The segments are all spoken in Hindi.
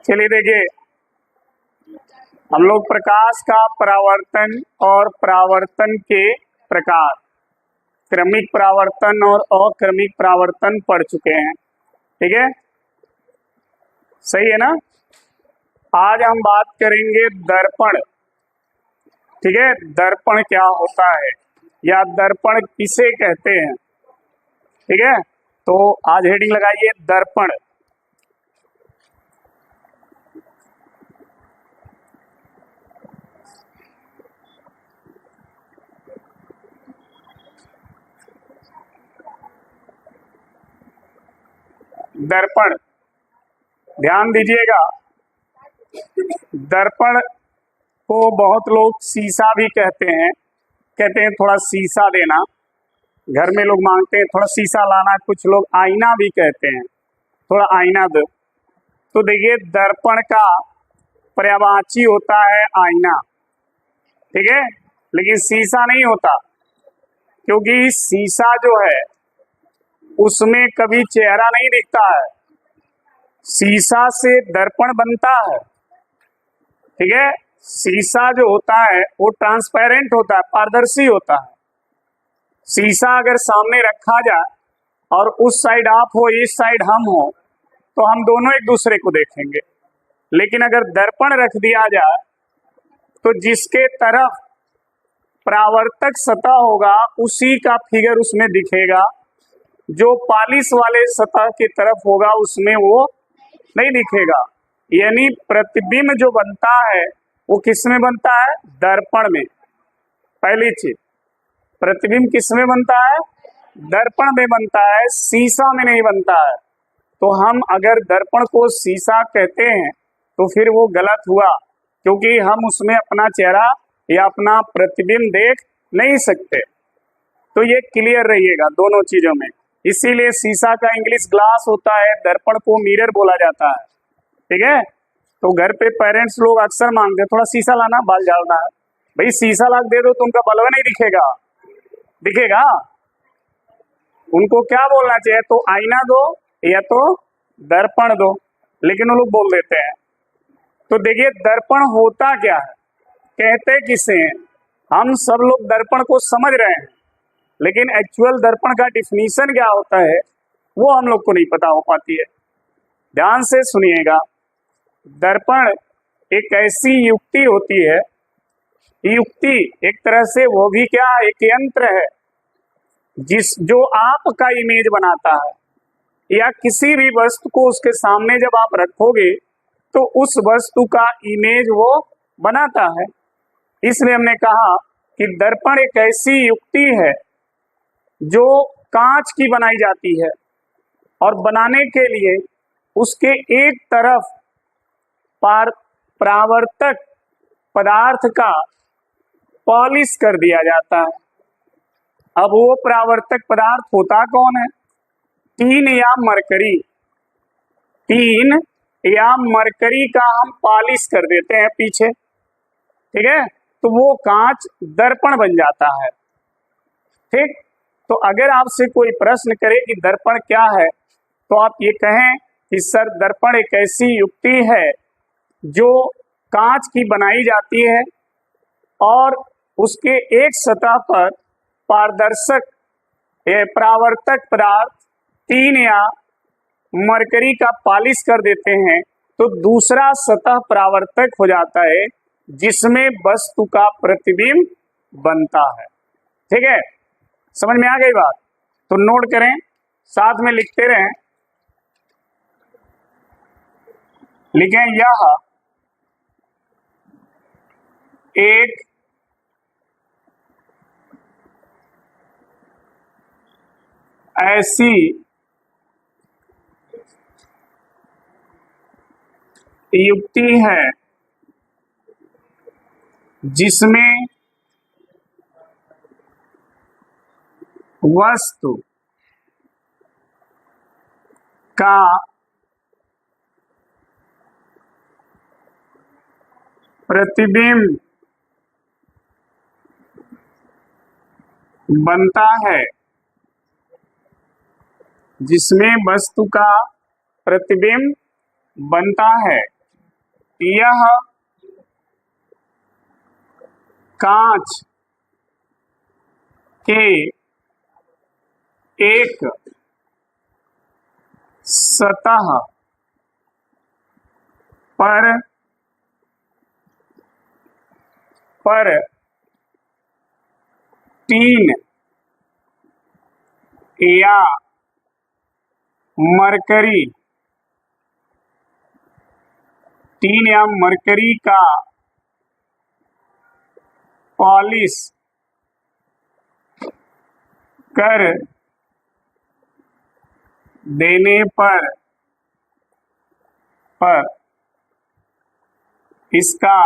चलिए देखिए, हम लोग प्रकाश का परावर्तन और परावर्तन के प्रकार, क्रमिक परावर्तन और अक्रमिक परावर्तन पढ़ चुके हैं। ठीक है, सही है ना। आज हम बात करेंगे दर्पण। ठीक है, दर्पण क्या होता है या दर्पण किसे कहते हैं। ठीक है, तो आज हेडिंग लगाइए दर्पण। दर्पण, ध्यान दीजिएगा, दर्पण को बहुत लोग शीशा भी कहते हैं थोड़ा शीशा देना। घर में लोग मांगते हैं थोड़ा शीशा लाना, कुछ लोग आईना भी कहते हैं, थोड़ा आईना दो। तो देखिए, दर्पण का पर्यायवाची होता है आईना। ठीक है, लेकिन शीशा नहीं होता, क्योंकि शीशा जो है उसमें कभी चेहरा नहीं दिखता है। शीशा से दर्पण बनता है। ठीक है, शीशा जो होता है वो ट्रांसपेरेंट होता है, पारदर्शी होता है। शीशा अगर सामने रखा जाए और उस साइड आप हो, इस साइड हम हो, तो हम दोनों एक दूसरे को देखेंगे। लेकिन अगर दर्पण रख दिया जाए तो जिसके तरफ परावर्तक सतह होगा उसी का फिगर उसमें दिखेगा, जो पॉलिश वाले सतह की तरफ होगा उसमें वो नहीं दिखेगा। यानी प्रतिबिंब जो बनता है वो किस में बनता है? दर्पण में। पहली चीज, प्रतिबिंब किस में बनता है? दर्पण में बनता है, शीशा में नहीं बनता है। तो हम अगर दर्पण को शीशा कहते हैं तो फिर वो गलत हुआ, क्योंकि हम उसमें अपना चेहरा या अपना प्रतिबिंब देख नहीं सकते। तो ये क्लियर रहिएगा दोनों चीजों में। इसीलिए शीशा का इंग्लिश ग्लास होता है, दर्पण को मिरर बोला जाता है। ठीक है, तो घर पे पेरेंट्स लोग अक्सर मांगते हैं थोड़ा शीशा लाना, बाल झाड़ना है। भाई शीशा ला दे दो तो उनका बलवा नहीं दिखेगा, दिखेगा। उनको क्या बोलना चाहिए? तो आईना दो या तो दर्पण दो, लेकिन वो लोग बोल देते हैं। तो देखिए, दर्पण होता क्या है, कहते किसे हैं? हम सब लोग दर्पण को समझ रहे हैं, लेकिन एक्चुअल दर्पण का डिफिनीशन क्या होता है वो हम लोग को नहीं पता हो पाती है। ध्यान से सुनिएगा, दर्पण एक ऐसी युक्ति होती है, युक्ति एक तरह से वो भी क्या, एक यंत्र है जो आपका इमेज बनाता है, या किसी भी वस्तु को उसके सामने जब आप रखोगे तो उस वस्तु का इमेज वो बनाता है। इसलिए हमने कहा कि दर्पण एक ऐसी युक्ति है जो कांच की बनाई जाती है, और बनाने के लिए उसके एक तरफ परावर्तक पदार्थ का पॉलिश कर दिया जाता है। अब वो परावर्तक पदार्थ होता कौन है? टीन या मरकरी। टीन या मरकरी का हम पॉलिश कर देते हैं पीछे। ठीक है, तो वो कांच दर्पण बन जाता है। ठीक, तो अगर आपसे कोई प्रश्न करे कि दर्पण क्या है, तो आप ये कहें कि सर दर्पण एक ऐसी युक्ति है जो कांच की बनाई जाती है और उसके एक सतह पर पारदर्शक परावर्तक पदार्थ टीन या मरकरी का पॉलिश कर देते हैं, तो दूसरा सतह परावर्तक हो जाता है जिसमें वस्तु का प्रतिबिंब बनता है। ठीक है, समझ में आ गई बात? तो नोट करें, साथ में लिखते रहें। लिखें, यह एक ऐसी युक्ति है जिसमें वस्तु का प्रतिबिंब बनता है, जिसमें वस्तु का प्रतिबिंब बनता है। यह कांच के एक सतह पर टीन या मरकरी का पॉलिश कर देने पर इसका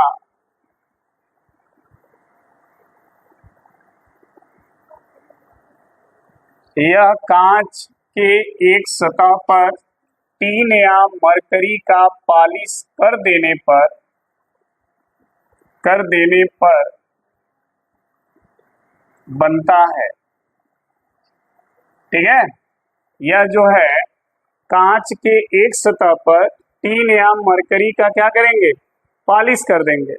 यह कांच के एक सतह पर टीन या मरकरी का पॉलिश कर देने पर बनता है। ठीक है, यह जो है कांच के एक सतह पर टीन या मरकरी का क्या करेंगे, पॉलिश कर देंगे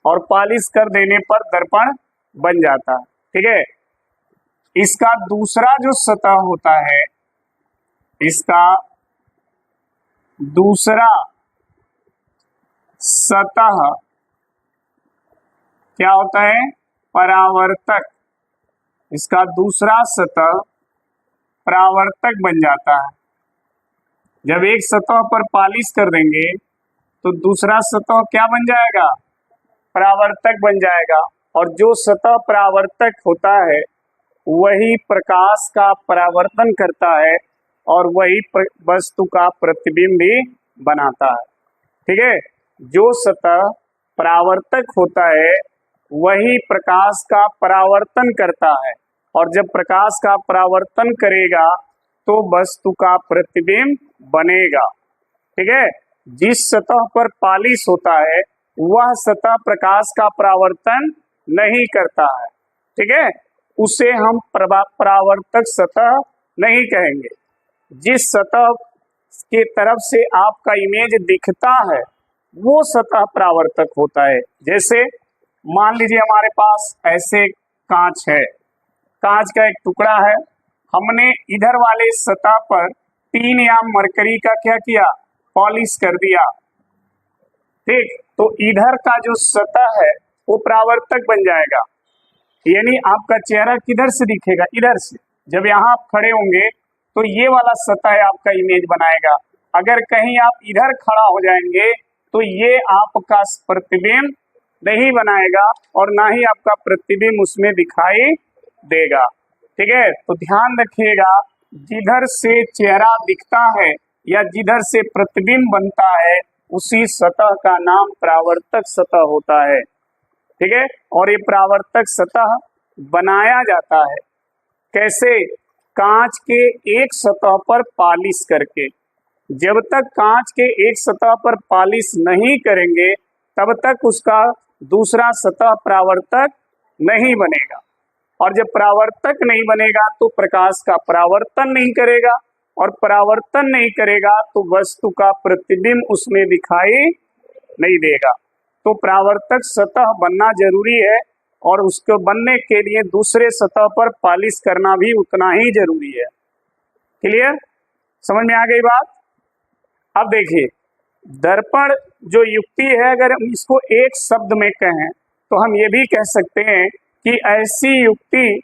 और पॉलिश कर देने पर दर्पण बन जाता है। ठीक है, इसका दूसरा जो सतह होता है, इसका दूसरा सतह क्या होता है, परावर्तक। इसका दूसरा सतह परावर्तक बन जाता है। जब एक सतह पर पॉलिश कर देंगे तो दूसरा सतह क्या बन जाएगा, परावर्तक बन जाएगा। और जो सतह परावर्तक होता है वही प्रकाश का परावर्तन करता है और वही वस्तु का प्रतिबिंब भी बनाता है। ठीक है, जो सतह परावर्तक होता है वही प्रकाश का परावर्तन करता है और जब प्रकाश का परावर्तन करेगा तो वस्तु का प्रतिबिंब बनेगा। ठीक है, जिस सतह पर पॉलिश होता है वह सतह प्रकाश का परावर्तन नहीं करता है। ठीक है, उसे हम परावर्तक सतह नहीं कहेंगे। जिस सतह के तरफ से आपका इमेज दिखता है वो सतह परावर्तक होता है। जैसे मान लीजिए हमारे पास ऐसे कांच है, कांच का एक टुकड़ा है, हमने इधर वाले सतह पर टीन या मरकरी का क्या किया, पॉलिश कर दिया। ठीक, तो इधर का जो सतह है वो परावर्तक बन जाएगा, यानी आपका चेहरा किधर से दिखेगा, इधर से। जब यहाँ आप खड़े होंगे तो ये वाला सतह आपका इमेज बनाएगा। अगर कहीं आप इधर खड़ा हो जाएंगे तो ये आपका प्रतिबिंब नहीं बनाएगा और ना ही आपका प्रतिबिंब उसमें दिखाई देगा। ठीक है, तो ध्यान रखिएगा, जिधर से चेहरा दिखता है या जिधर से प्रतिबिंब बनता है उसी सतह का नाम परावर्तक सतह होता है। ठीक है, और ये परावर्तक सतह बनाया जाता है कैसे, कांच के एक सतह पर पॉलिश करके। जब तक कांच के एक सतह पर पॉलिश नहीं करेंगे तब तक उसका दूसरा सतह परावर्तक नहीं बनेगा और जब परावर्तक नहीं बनेगा तो प्रकाश का परावर्तन नहीं करेगा और परावर्तन नहीं करेगा तो वस्तु का प्रतिबिंब उसमें दिखाई नहीं देगा। तो परावर्तक सतह बनना जरूरी है और उसको बनने के लिए दूसरे सतह पर पॉलिश करना भी उतना ही जरूरी है। क्लियर, समझ में आ गई बात। अब देखिए, दर्पण जो युक्ति है, अगर हम इसको एक शब्द में कहें तो हम ये भी कह सकते हैं कि ऐसी युक्ति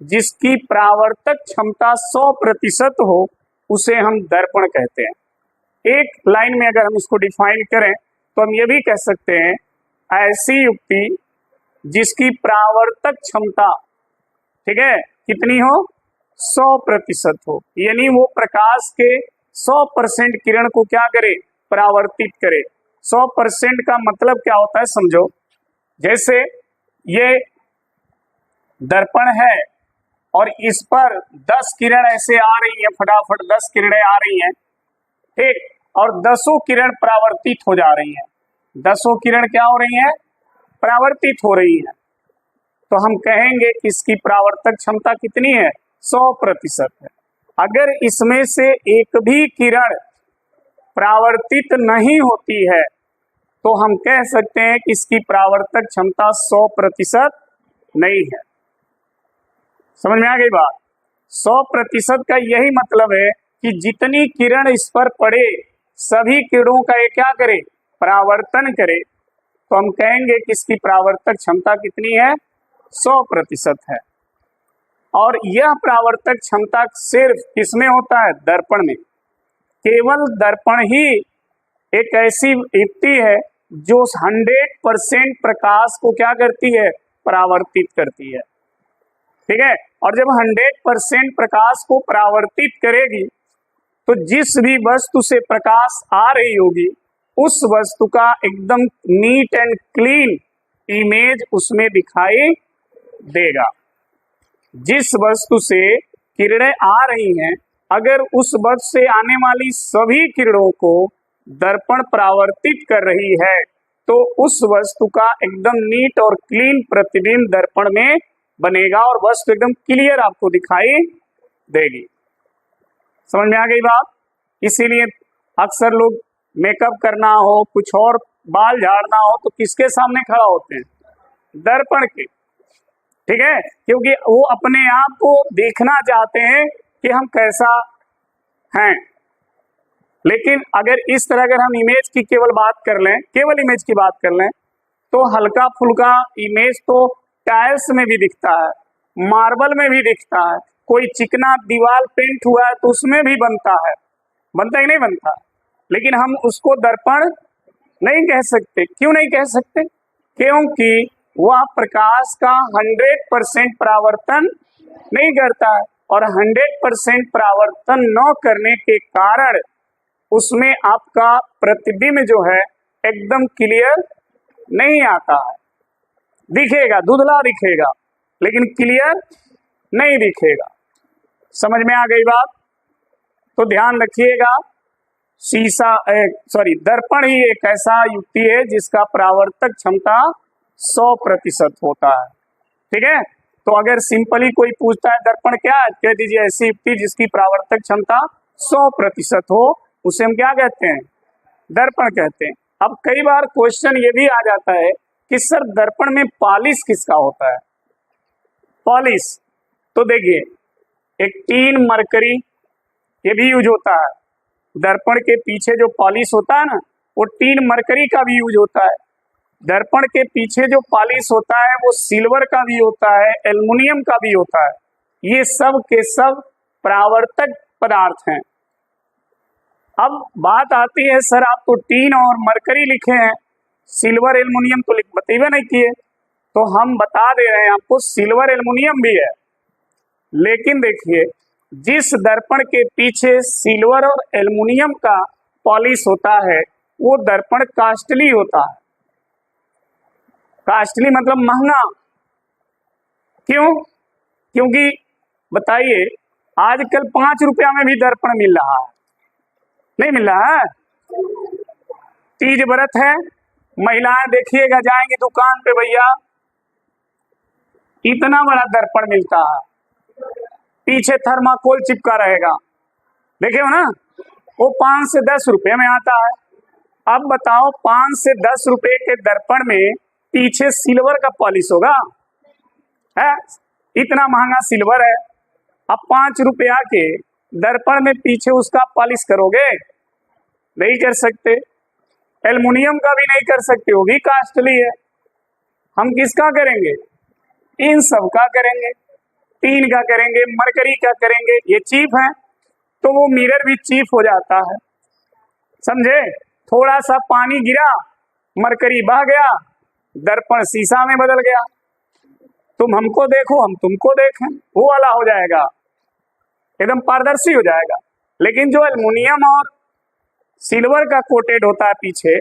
जिसकी परावर्तक क्षमता 100% हो उसे हम दर्पण कहते हैं। एक लाइन में अगर हम इसको डिफाइन करें तो हम ये भी कह सकते हैं, ऐसी युक्ति जिसकी परावर्तक क्षमता, ठीक है, कितनी हो, 100% हो, यानी वो प्रकाश के 100% किरण को क्या करे, परावर्तित करे। 100% का मतलब क्या होता है समझो। जैसे ये दर्पण है और इस पर 10 किरण ऐसे आ रही हैं, फटाफट 10 किरणें आ रही हैं, ठीक, और 10 किरण परावर्तित हो जा रही हैं। 10 किरण क्या हो रही हैं, परावर्तित हो रही हैं। तो हम कहेंगे कि इसकी परावर्तक क्षमता कितनी है, 100% है। अगर इसमें से एक भी किरण परावर्तित नहीं होती है तो हम कह सकते हैं कि इसकी परावर्तक क्षमता 100% नहीं है। समझ में आ गई बात? 100% का यही मतलब है कि जितनी किरण इस पर पड़े सभी किरणों का ये क्या करे, परावर्तन करे। तो हम कहेंगे कि इसकी परावर्तक क्षमता कितनी है, 100% है। और यह परावर्तक क्षमता सिर्फ किसमें होता है, दर्पण में। केवल दर्पण ही एक ऐसी युक्ति है जो 100% प्रकाश को क्या करती है, परावर्तित करती है। ठीक है। और जब 100% प्रकाश को परावर्तित करेगी तो जिस भी वस्तु से प्रकाश आ रही होगी उस वस्तु का एकदम नीट एंड क्लीन इमेज उसमें दिखाई देगा। जिस वस्तु से किरणें आ रही हैं, अगर उस वस्तु से आने वाली सभी किरणों को दर्पण परावर्तित कर रही है तो उस वस्तु का एकदम नीट और क्लीन प्रतिबिंब दर्पण में बनेगा और वस्तु एकदम क्लियर आपको दिखाई देगी। समझ में आ गई बात? इसीलिए अक्सर लोग मेकअप करना हो, कुछ और बाल झाड़ना हो तो किसके सामने खड़ा होते हैं, दर्पण के। ठीक है, क्योंकि वो अपने आप को देखना चाहते हैं कि हम कैसा हैं। लेकिन अगर इस तरह अगर हम इमेज की केवल बात कर लें, केवल इमेज की बात कर लें, तो हल्का फुल्का इमेज तो टाइल्स में भी दिखता है, मार्बल में भी दिखता है, कोई चिकना दीवार पेंट हुआ है तो उसमें भी बनता है, बनता ही नहीं बनता। लेकिन हम उसको दर्पण नहीं कह सकते। क्यों नहीं कह सकते? क्योंकि वह प्रकाश का 100% परावर्तन नहीं करता है और 100% परावर्तन न करने के कारण उसमें आपका प्रतिबिंब जो है एकदम क्लियर नहीं आता है। दिखेगा, धुंधला दिखेगा, लेकिन क्लियर नहीं दिखेगा। समझ में आ गई बात? तो ध्यान रखिएगा, दर्पण ही एक ऐसा युक्ति है जिसका परावर्तक क्षमता 100% होता है। ठीक है। तो अगर सिंपली कोई पूछता है दर्पण क्या है, कह दीजिए ऐसी युक्ति जिसकी परावर्तक क्षमता 100% हो, उसे हम क्या कहते हैं, दर्पण कहते हैं। अब कई बार क्वेश्चन ये भी आ जाता है कि सर दर्पण में पॉलिश किसका होता है, पॉलिश। तो देखिए, एक टीन मरकरी ये भी यूज होता है। दर्पण के पीछे जो पॉलिश होता है ना, वो टीन मरकरी का भी यूज होता है। दर्पण के पीछे जो पॉलिश होता है वो सिल्वर का भी होता है, एल्युमिनियम का भी होता है। ये सब के सब परावर्तक पदार्थ हैं। अब बात आती है सर आप तो टीन और मरकरी लिखे हैं, सिल्वर एल्युमिनियम तो बतेबे नहीं किए। तो हम बता दे रहे हैं आपको, सिल्वर एल्युमिनियम भी है। लेकिन देखिए, जिस दर्पण के पीछे सिल्वर और एल्युमिनियम का पॉलिश होता है वो दर्पण कास्टली होता है। कास्टली मतलब महंगा। क्यों? क्योंकि बताइए, आजकल 5 रुपया में भी दर्पण मिल रहा है, नहीं मिल रहा है? तीज व्रत है, महिलाएं देखिएगा जाएंगी दुकान पे, भैया इतना बड़ा दर्पण मिलता है, पीछे थर्माकोल चिपका रहेगा, देखे हो ना, वो 5 से 10 रुपए में आता है। अब बताओ, 5 से 10 रुपए के दर्पण में पीछे सिल्वर का पॉलिश होगा है? इतना महंगा सिल्वर है। अब 5 रुपया के दर्पण में पीछे उसका पॉलिश करोगे? नहीं कर सकते। एल्युमिनियम का भी नहीं कर सकते, वो भी कास्टली है। हम किसका करेंगे? इन सब का करेंगे, टीन का करेंगे, मरकरी का करेंगे, ये चीप है तो वो मिरर भी चीप हो जाता है। समझे? थोड़ा सा पानी गिरा, मरकरी बह गया, दर्पण शीशा में बदल गया। तुम हमको देखो, हम तुमको देखें, वो वाला हो जाएगा, एकदम पारदर्शी हो जाएगा। लेकिन जो एल्युमिनियम और सिल्वर का कोटेड होता है पीछे,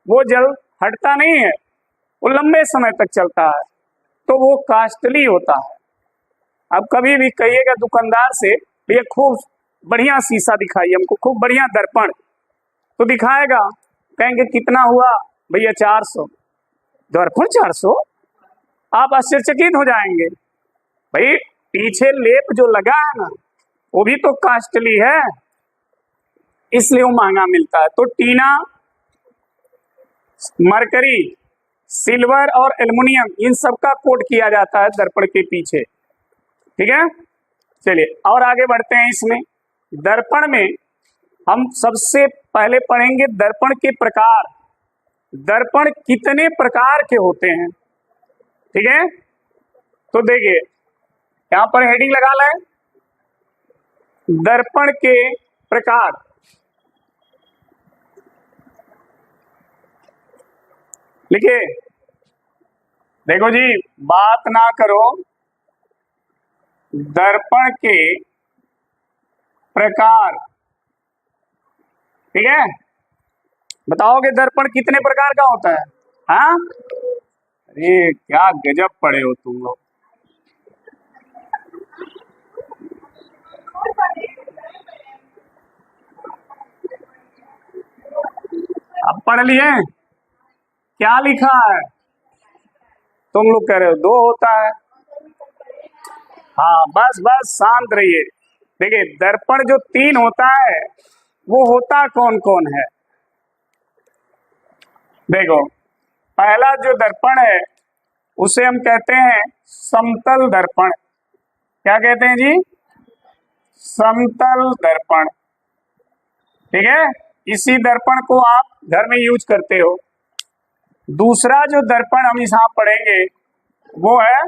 वो जल्द हटता नहीं है, वो लंबे समय तक चलता है, तो वो कास्टली होता है। अब कभी भी कहिएगा दुकानदार से, भैया खूब बढ़िया शीशा दिखाइए हमको, खूब बढ़िया दर्पण, तो दिखाएगा, कहेंगे कितना हुआ भैया? 400। दर्पण 400? आप आश्चर्यचकित हो जाएंगे। भाई पीछे लेप जो लगा है ना, वो भी तो कास्टली है, इसलिए वो महंगा मिलता है। तो टीना मरकरी, सिल्वर और एल्युमिनियम, इन सब का कोट किया जाता है दर्पण के पीछे। ठीक है, चलिए और आगे बढ़ते हैं। इसमें दर्पण में हम सबसे पहले पढ़ेंगे दर्पण के प्रकार। दर्पण कितने प्रकार के होते हैं? ठीक है, तो देखिए यहां पर हेडिंग लगा लें, दर्पण के प्रकार। लिखिए, देखो जी, बात ना करो, दर्पण के प्रकार। ठीक है, बताओगे दर्पण कितने प्रकार का होता है? हाँ, अरे क्या गजब पढ़े हो तुम लोग। अब पढ़ लिए? क्या लिखा है? तुम लोग कह रहे हो 2 होता है। हाँ, बस बस शांत रहिए। देखिए, दर्पण जो 3 होता है वो होता कौन कौन है? देखो, पहला जो दर्पण है उसे हम कहते हैं समतल दर्पण। क्या कहते हैं जी? समतल दर्पण। ठीक है, इसी दर्पण को आप घर में यूज करते हो। दूसरा जो दर्पण हम यहां पढ़ेंगे वो है,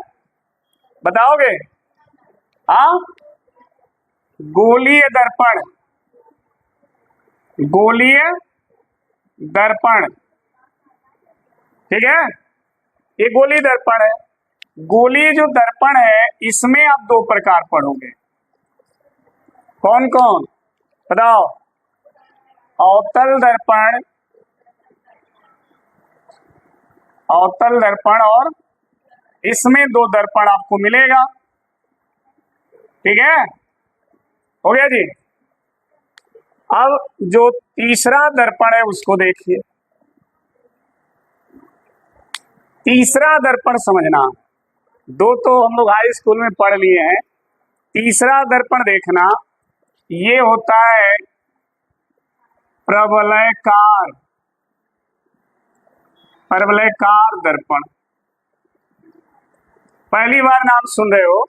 बताओगे? हाँ, गोलीय दर्पण। गोलीय दर्पण, ठीक है, ये गोलीय दर्पण है। गोलीय जो दर्पण है इसमें आप 2 प्रकार पढ़ोगे। कौन कौन बताओ? अवतल दर्पण, अवतल दर्पण, और इसमें 2 दर्पण आपको मिलेगा। ठीक है, हो गया जी। अब जो तीसरा दर्पण है उसको देखिए। तीसरा दर्पण समझना, 2 तो हम लोग हाई स्कूल में पढ़ लिए हैं। तीसरा दर्पण देखना, ये होता है प्रवलयकार। प्रवलयकार दर्पण, पहली बार नाम सुन रहे हो?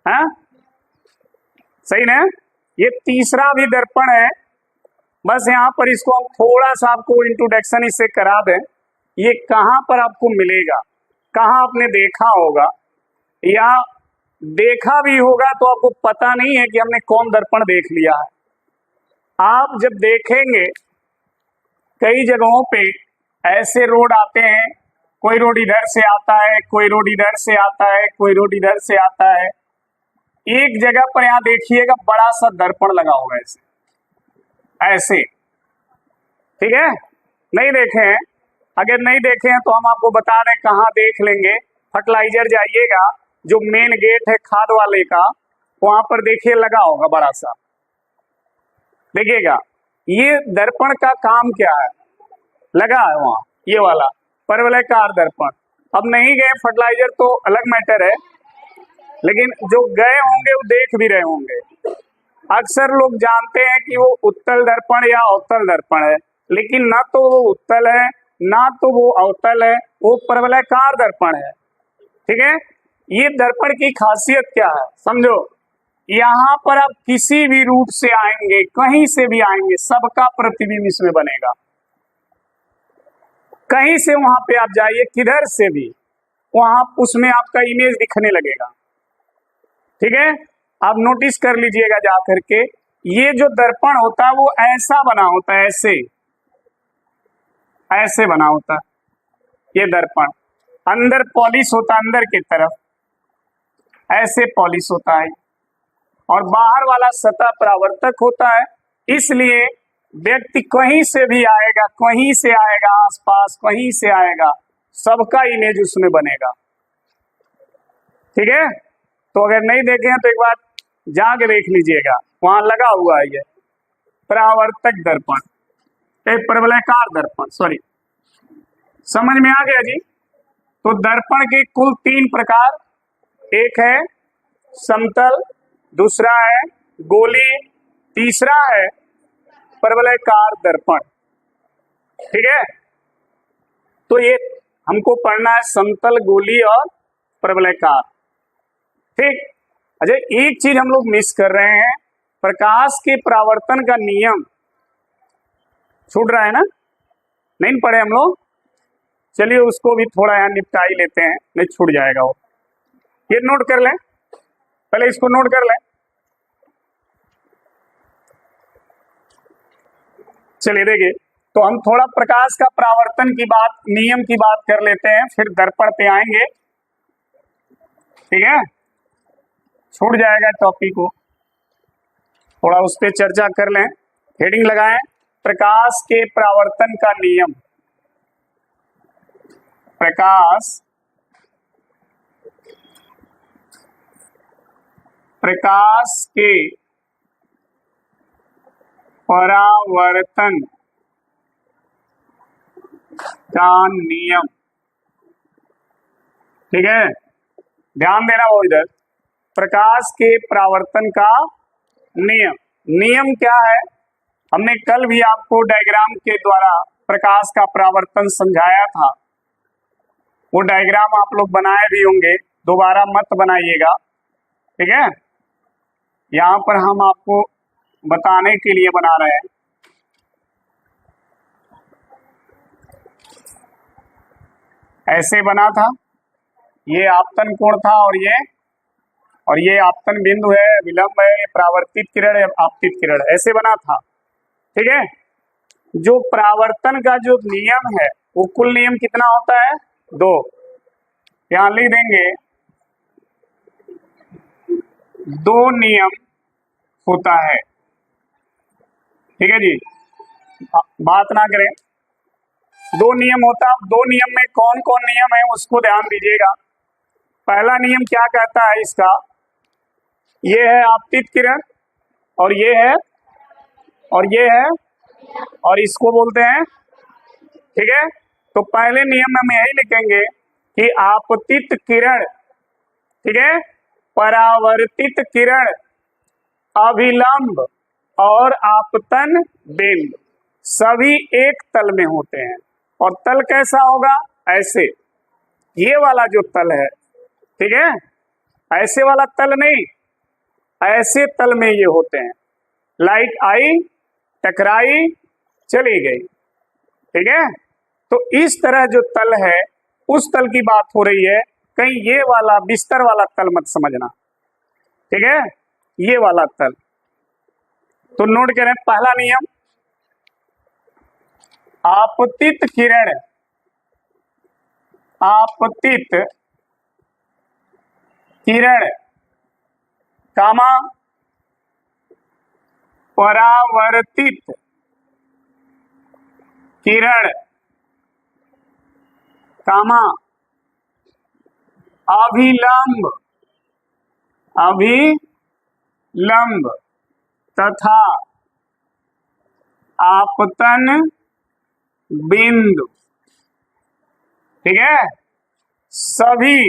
हैं? सही ना? ये तीसरा भी दर्पण है। बस यहाँ पर इसको हम थोड़ा सा आपको इंट्रोडक्शन इससे करा दें। ये कहाँ पर आपको मिलेगा, कहाँ आपने देखा होगा, या देखा भी होगा तो आपको पता नहीं है कि हमने कौन दर्पण देख लिया है। आप जब देखेंगे कई जगहों पे ऐसे रोड आते हैं, कोई रोड इधर से आता है, कोई रोड इधर से आता है, कोई रोड इधर से आता है। एक जगह पर यहाँ देखिएगा बड़ा सा दर्पण लगा होगा ऐसे ऐसे। ठीक है, नहीं देखे हैं? अगर नहीं देखे हैं तो हम आपको बता दें कहाँ देख लेंगे। फर्टिलाइजर जाइएगा, जो मेन गेट है खाद वाले का, वहां पर देखिए लगा होगा बड़ा सा, देखिएगा। ये दर्पण का काम क्या है? लगा है वहां, ये वाला परवलयकार दर्पण। अब नहीं गए फर्टिलाइजर तो अलग मैटर है, लेकिन जो गए होंगे वो देख भी रहे होंगे। अक्सर लोग जानते हैं कि वो उत्तल दर्पण या अवतल दर्पण है, लेकिन ना तो वो उत्तल है ना तो वो अवतल है, वो परवलयकार दर्पण है। ठीक है, ये दर्पण की खासियत क्या है समझो। यहाँ पर आप किसी भी रूट से आएंगे, कहीं से भी आएंगे, सबका प्रतिबिंब इसमें बनेगा। कहीं से वहां पे आप जाइए, किधर से भी, वहां उसमें आपका इमेज दिखने लगेगा। ठीक है, आप नोटिस कर लीजिएगा जा करके। ये जो दर्पण होता है वो ऐसा बना होता है, ऐसे ऐसे बना होता है ये दर्पण। अंदर पॉलिश होता है, अंदर की तरफ ऐसे पॉलिश होता है, और बाहर वाला सतह परावर्तक होता है। इसलिए व्यक्ति कहीं से भी आएगा, कहीं से आएगा, आसपास कहीं से आएगा, सबका इमेज उसमें बनेगा। ठीक है, तो अगर नहीं देखे हैं तो एक बार जाके देख लीजिएगा, वहां लगा हुआ है ये परावर्तक दर्पण, परवलयकार दर्पण। सॉरी, समझ में आ गया जी? तो दर्पण के कुल 3 प्रकार, एक है समतल, दूसरा है गोली, तीसरा है परवलयकार दर्पण। ठीक है, तो ये हमको पढ़ना है समतल, गोली और प्रवलयकार। ठीक। अच्छा, एक चीज हम लोग मिस कर रहे हैं, प्रकाश के परावर्तन का नियम छूट रहा है ना, नहीं पढ़े हम लोग। चलिए उसको भी थोड़ा यहाँ निपटा ही लेते हैं, नहीं छूट जाएगा वो। ये नोट कर लें, पहले इसको नोट कर लें। चलिए देखिए, तो हम थोड़ा प्रकाश का परावर्तन की बात, नियम की बात कर लेते हैं, फिर दर्पण पे आएंगे। ठीक है, छूट जाएगा टॉपिक को, थोड़ा उस पर चर्चा कर लें। हेडिंग लगाएं, प्रकाश के परावर्तन का नियम। प्रकाश के परावर्तन का नियम। ठीक है, ध्यान देना वो इधर, प्रकाश के परावर्तन का नियम। नियम क्या है, हमने कल भी आपको डायग्राम के द्वारा प्रकाश का परावर्तन समझाया था। वो डायग्राम आप लोग बनाए भी होंगे, दोबारा मत बनाइएगा। ठीक है, यहाँ पर हम आपको बताने के लिए बना रहे हैं। ऐसे बना था, ये आपतन कोण था और ये आपतन बिंदु है, विलंब है, ये परावर्तित किरण है, आपतित किरण, ऐसे बना था। ठीक है, जो परावर्तन का जो नियम है वो कुल नियम कितना होता है, 2। यहाँ लिख देंगे 2 नियम होता है। ठीक है जी, बात ना करें, 2 नियम होता है। 2 नियम में कौन कौन नियम है उसको ध्यान दीजिएगा। पहला नियम क्या कहता है इसका, ये है आपतित किरण और ये है और इसको बोलते हैं। ठीक है, तो पहले नियम में हम यही लिखेंगे कि आपतित किरण, ठीक है, परावर्तित किरण, अभिलंब और आपतन बिंदु सभी एक तल में होते हैं। और तल कैसा होगा, ऐसे, ये वाला जो तल है, ठीक है, ऐसे वाला तल नहीं, ऐसे तल में ये होते हैं। लाइट आई, टकराई, चली गई। ठीक है, तो इस तरह जो तल है उस तल की बात हो रही है, कहीं ये वाला बिस्तर वाला तल मत समझना। ठीक है, ये वाला तल। तो नोट करें, पहला नियम, आपतित किरण, आपतित किरण कामा परावर्तित किरण कामा अभिलंब तथा आपतन बिंदु। ठीक है, सभी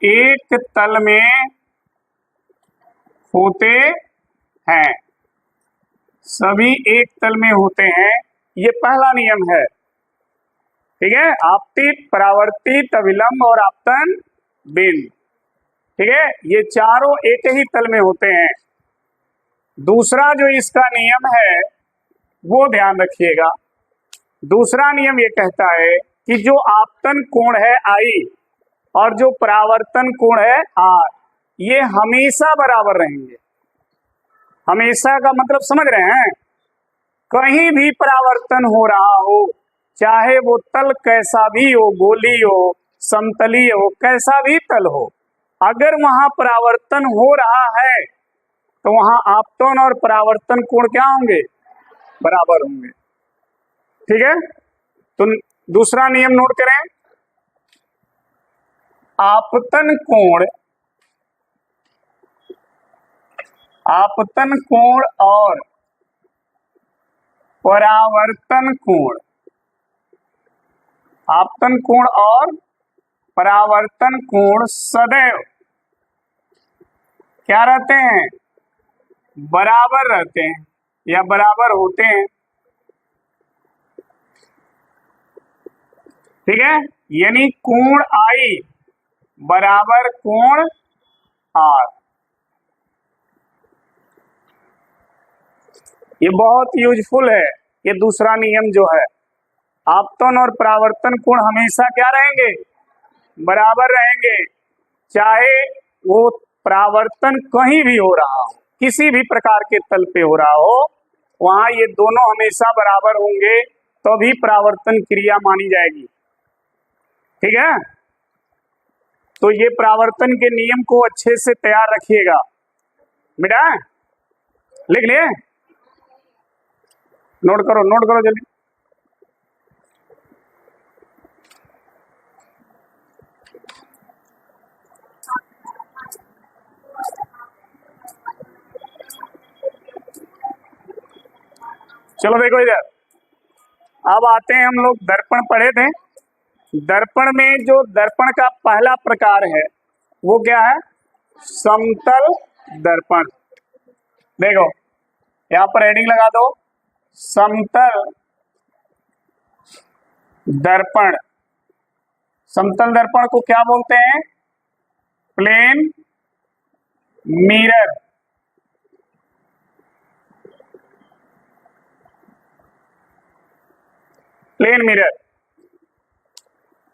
एक तल में होते हैं, सभी एक तल में होते हैं, ये पहला नियम है। ठीक है, आपतित, परावर्तित, अभिलंब और आपतन बिंदु। ठीक है, ये चारों एक ही तल में होते हैं। दूसरा जो इसका नियम है वो ध्यान रखिएगा। दूसरा नियम ये कहता है कि जो आपतन कोण है I और जो परावर्तन कोण है R, ये हमेशा बराबर रहेंगे। हमेशा का मतलब समझ रहे हैं, कहीं भी परावर्तन हो रहा हो, चाहे वो तल कैसा भी हो, गोली हो, समतलीय हो, कैसा भी तल हो, अगर वहां परावर्तन हो रहा है तो वहां आपतन और परावर्तन कोण क्या होंगे, बराबर होंगे। ठीक है, तो दूसरा नियम नोट करें, आपतन कोण और परावर्तन कोण, आपतन कोण और परावर्तन कोण सदैव क्या रहते हैं, बराबर रहते हैं या बराबर होते हैं। ठीक है, यानी कोण आई बराबर कोण आर। ये बहुत यूजफुल है। ये दूसरा नियम जो है, आपतन और परावर्तन कोण हमेशा क्या रहेंगे, बराबर रहेंगे, चाहे वो परावर्तन कहीं भी हो रहा हो, किसी भी प्रकार के तल पे हो रहा हो, वहां ये दोनों हमेशा बराबर होंगे, तभी तो परावर्तन क्रिया मानी जाएगी। ठीक है, तो ये परावर्तन के नियम को अच्छे से तैयार रखिएगा। बेटा लिख लिए, नोट करो जल्दी। चलो देखो इधर, अब आते हैं, हम लोग दर्पण पढ़े थे। दर्पण में जो दर्पण का पहला प्रकार है वो क्या है, समतल दर्पण। देखो यहाँ पर हेडिंग लगा दो, समतल दर्पण। समतल दर्पण को क्या बोलते हैं, प्लेन मिरर। Plane mirror.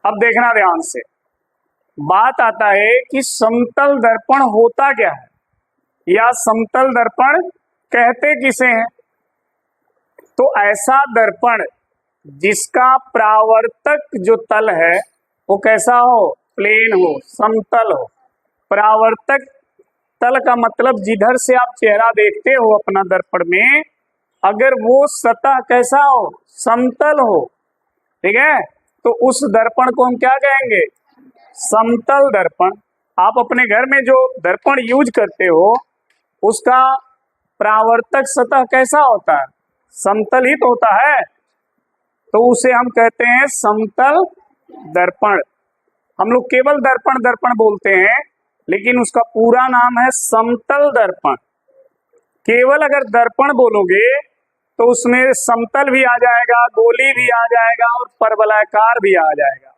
अब देखना ध्यान से, बात आता है कि समतल दर्पण होता क्या है, या समतल दर्पण कहते किसे हैं। तो ऐसा दर्पण जिसका परावर्तक जो तल है वो कैसा हो, प्लेन हो, समतल हो। परावर्तक तल का मतलब जिधर से आप चेहरा देखते हो अपना दर्पण में, अगर वो सतह कैसा हो, समतल हो, ठीक है, तो उस दर्पण को हम क्या कहेंगे, समतल दर्पण। आप अपने घर में जो दर्पण यूज करते हो उसका परावर्तक सतह कैसा होता है, समतल ही तो होता है, तो उसे हम कहते हैं समतल दर्पण। हम लोग केवल दर्पण दर्पण बोलते हैं, लेकिन उसका पूरा नाम है समतल दर्पण। केवल अगर दर्पण बोलोगे तो उसमें समतल भी आ जाएगा, गोली भी आ जाएगा और परवलयाकार भी आ जाएगा।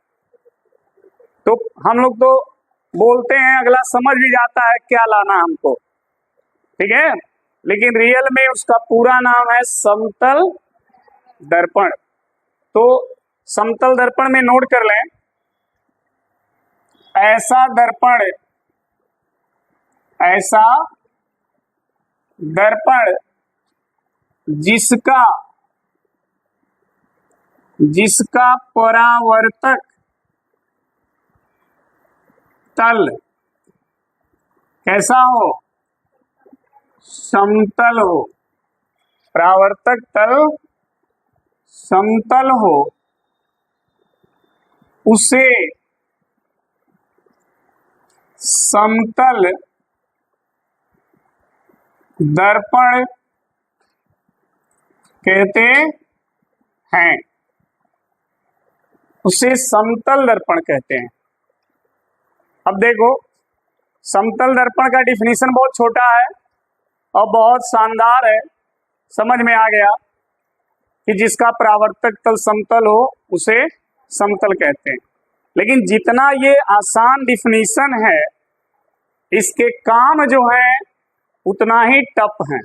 तो हम लोग तो बोलते हैं, अगला समझ भी जाता है क्या लाना हमको, ठीक है, लेकिन रियल में उसका पूरा नाम है समतल दर्पण। तो समतल दर्पण में नोट कर लें, ऐसा दर्पण जिसका परावर्तक तल कैसा हो, समतल हो। परावर्तक तल समतल हो, उसे समतल दर्पण कहते हैं, उसे समतल दर्पण कहते हैं। अब देखो, समतल दर्पण का डिफिनीशन बहुत छोटा है और बहुत शानदार है, समझ में आ गया कि जिसका परावर्तक तल समतल हो उसे समतल कहते हैं। लेकिन जितना ये आसान डिफिनीशन है, इसके काम जो है उतना ही टफ है।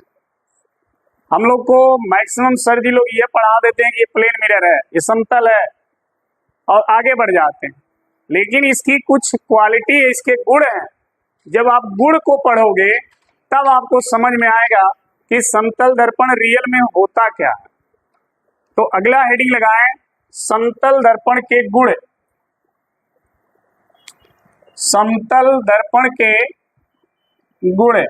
हम लोग को मैक्सिमम सर जी लोग ये पढ़ा देते हैं कि ये प्लेन मिरर है, ये समतल है, और आगे बढ़ जाते हैं, लेकिन इसकी कुछ क्वालिटी है, इसके गुण हैं। जब आप गुण को पढ़ोगे तब आपको समझ में आएगा कि समतल दर्पण रियल में होता क्या है। तो अगला हेडिंग लगाएं, समतल दर्पण के गुण। समतल दर्पण के गुण।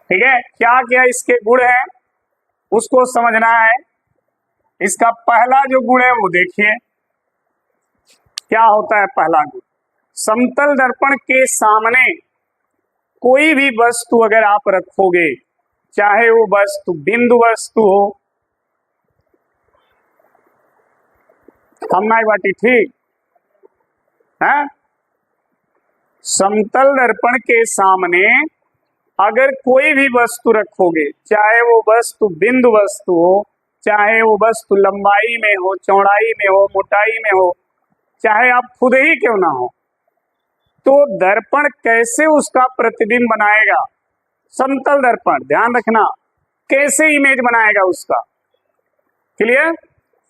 ठीक है, क्या क्या इसके गुण हैं उसको समझना है। इसका पहला जो गुण है वो देखिए, क्या होता है पहला गुण। समतल दर्पण के सामने कोई भी वस्तु अगर आप रखोगे, चाहे वो वस्तु बिंदु वस्तु हो, हम नाई बाटी ठीक है, समतल दर्पण के सामने अगर कोई भी वस्तु रखोगे, चाहे वो वस्तु बिंदु वस्तु हो, चाहे वो वस्तु लंबाई में हो, चौड़ाई में हो, मोटाई में हो, चाहे आप खुद ही क्यों ना हो, तो दर्पण कैसे उसका प्रतिबिंब बनाएगा? समतल दर्पण, ध्यान रखना, कैसे इमेज बनाएगा उसका। क्लियर?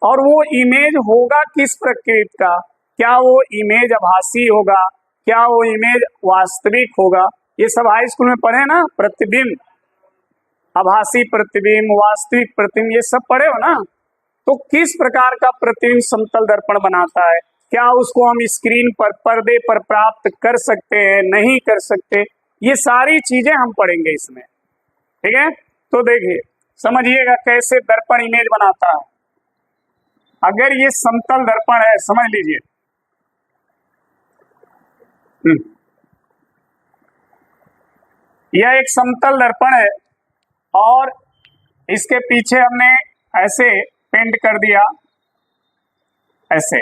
और वो इमेज होगा किस प्रकृति का? क्या वो इमेज आभासी होगा? क्या वो इमेज वास्तविक होगा? ये सब हाई स्कूल में पढ़े ना, प्रतिबिंब, आभासी प्रतिबिंब, वास्तविक प्रतिबिंब, ये सब पढ़े हो ना। तो किस प्रकार का प्रतिबिंब समतल दर्पण बनाता है? क्या उसको हम स्क्रीन पर, पर्दे पर प्राप्त कर सकते हैं, नहीं कर सकते? ये सारी चीजें हम पढ़ेंगे इसमें, ठीक है। तो देखिए, समझिएगा कैसे दर्पण इमेज बनाता है। अगर ये समतल दर्पण है, समझ लीजिए, यह एक समतल दर्पण है और इसके पीछे हमने ऐसे पेंट कर दिया, ऐसे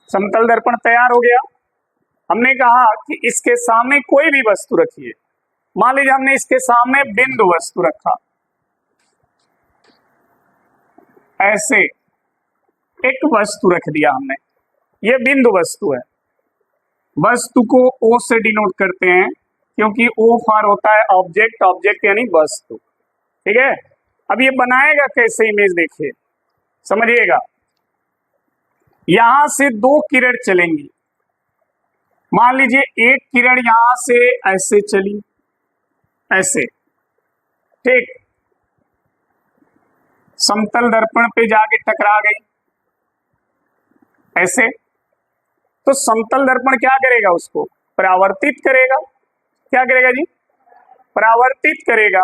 समतल दर्पण तैयार हो गया। हमने कहा कि इसके सामने कोई भी वस्तु रखिए। मान लीजिए हमने इसके सामने बिंदु वस्तु रखा, ऐसे एक वस्तु रख दिया हमने, ये बिंदु वस्तु है। वस्तु को ओ से डिनोट करते हैं क्योंकि ओ फॉर होता है ऑब्जेक्ट, ऑब्जेक्ट यानी वस्तु, ठीक है। अब ये बनाएगा कैसे इमेज, देखिए, समझिएगा। यहां से दो किरण चलेंगी। मान लीजिए एक किरण यहां से ऐसे चली, ऐसे, ठीक, समतल दर्पण पे जाके टकरा गई, ऐसे। तो समतल दर्पण क्या करेगा? उसको परावर्तित करेगा। क्या करेगा जी? परावर्तित करेगा।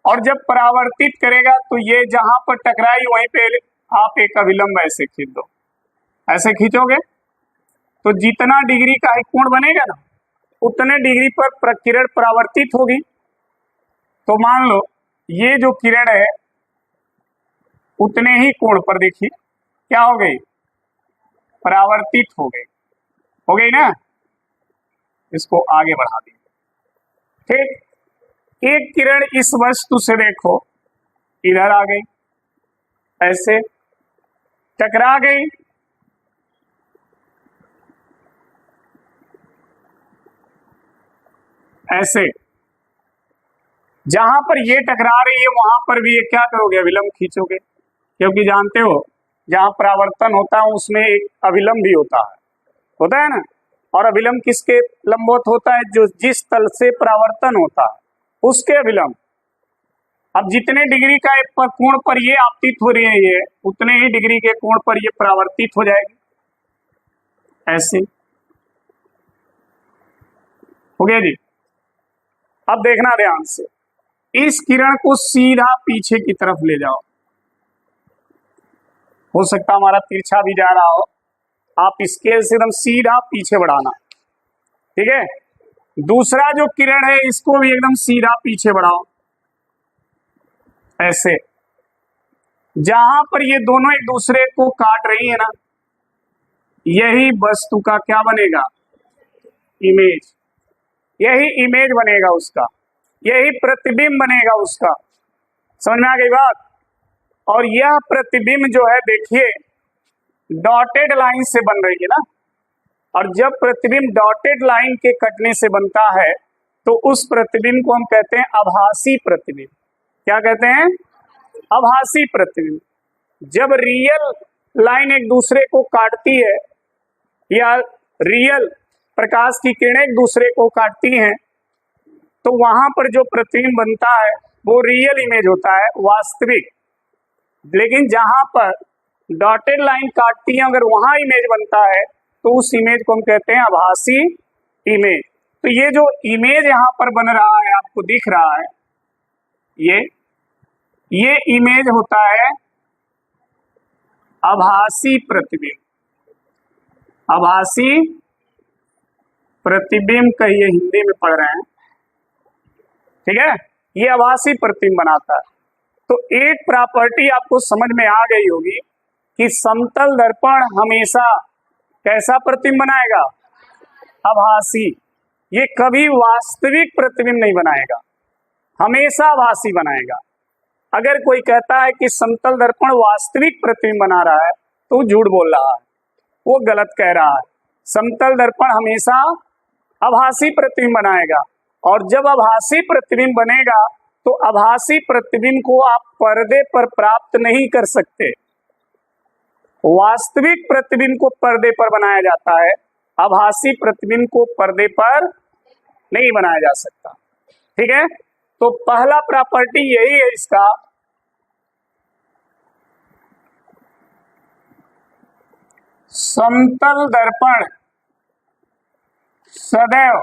और जब परावर्तित करेगा तो ये जहां पर टकराई वहीं पे आप एक अभिलंब ऐसे खींच दो, ऐसे खींचोगे तो जितना डिग्री का एक कोण बनेगा ना, उतने डिग्री पर किरण परावर्तित होगी। तो मान लो ये जो किरण है उतने ही कोण पर देखिए क्या हो गई? परावर्तित हो गई ना। इसको आगे बढ़ा दी, ठीक। एक किरण इस वस्तु से देखो इधर आ गई, ऐसे टकरा गई, ऐसे। जहां पर ये टकरा रही है वहां पर भी ये क्या करोगे? अभिलंब खींचोगे, क्योंकि जानते हो जहां परावर्तन होता है उसमें एक अभिलंब भी होता है ना। और अभिलंब किसके लंबवत होता है? जो जिस तल से परावर्तन होता है उसके अभिलंब। अब जितने डिग्री का कोण पर ये आपतित हो रही है ये, उतने ही डिग्री के कोण पर ये परावर्तित हो जाएगी, ऐसे। हो गया जी। अब देखना ध्यान से, इस किरण को सीधा पीछे की तरफ ले जाओ। हो सकता हमारा तिरछा भी जा रहा हो, आप स्केल से एकदम सीधा पीछे बढ़ाना, ठीक है। दूसरा जो किरण है इसको भी एकदम सीधा पीछे बढ़ाओ, ऐसे। जहां पर ये दोनों एक दूसरे को काट रही है ना, यही वस्तु का क्या बनेगा? इमेज। यही इमेज बनेगा उसका, यही प्रतिबिंब बनेगा उसका। समझ में आ गई बात? और यह प्रतिबिंब जो है देखिए डॉटेड लाइन से बन रही है ना। और जब प्रतिबिंब डॉटेड लाइन के कटने से बनता है तो उस प्रतिबिंब को हम कहते हैं आभासी प्रतिबिंब। क्या कहते हैं? आभासी प्रतिबिंब। जब रियल लाइन एक दूसरे को काटती है या रियल प्रकाश की किरणें एक दूसरे को काटती हैं तो वहां पर जो प्रतिबिंब बनता है वो रियल इमेज होता है, वास्तविक। लेकिन जहां पर डॉटेड लाइन काटती है अगर वहां इमेज बनता है तो उस इमेज को हम कहते हैं आभासी इमेज। तो ये जो इमेज यहां पर बन रहा है आपको दिख रहा है, ये इमेज होता है आभासी प्रतिबिंब। आभासी प्रतिबिंब कहिए, हिंदी में पढ़ रहे हैं, ठीक है। ये आभासी प्रतिबिंब बनाता है। तो एक प्रॉपर्टी आपको समझ में आ गई होगी कि समतल दर्पण हमेशा कैसा प्रतिबिंब बनाएगा? आभासी, ये कभी वास्तविक प्रतिबिंब नहीं बनाएगा, हमेशा आभासी बनाएगा। अगर कोई कहता है कि समतल दर्पण वास्तविक प्रतिबिंब बना रहा है तो वो झूठ बोल रहा है, वो गलत कह रहा है। समतल दर्पण हमेशा आभासी प्रतिबिंब बनाएगा, और जब आभासी प्रतिबिंब बनेगा तो आभासी प्रतिबिंब को आप पर्दे पर प्राप्त नहीं कर सकते। वास्तविक प्रतिबिंब को पर्दे पर बनाया जाता है, आभासी प्रतिबिंब को पर्दे पर नहीं बनाया जा सकता। ठीक है, तो पहला प्रॉपर्टी यही है इसका, समतल दर्पण सदैव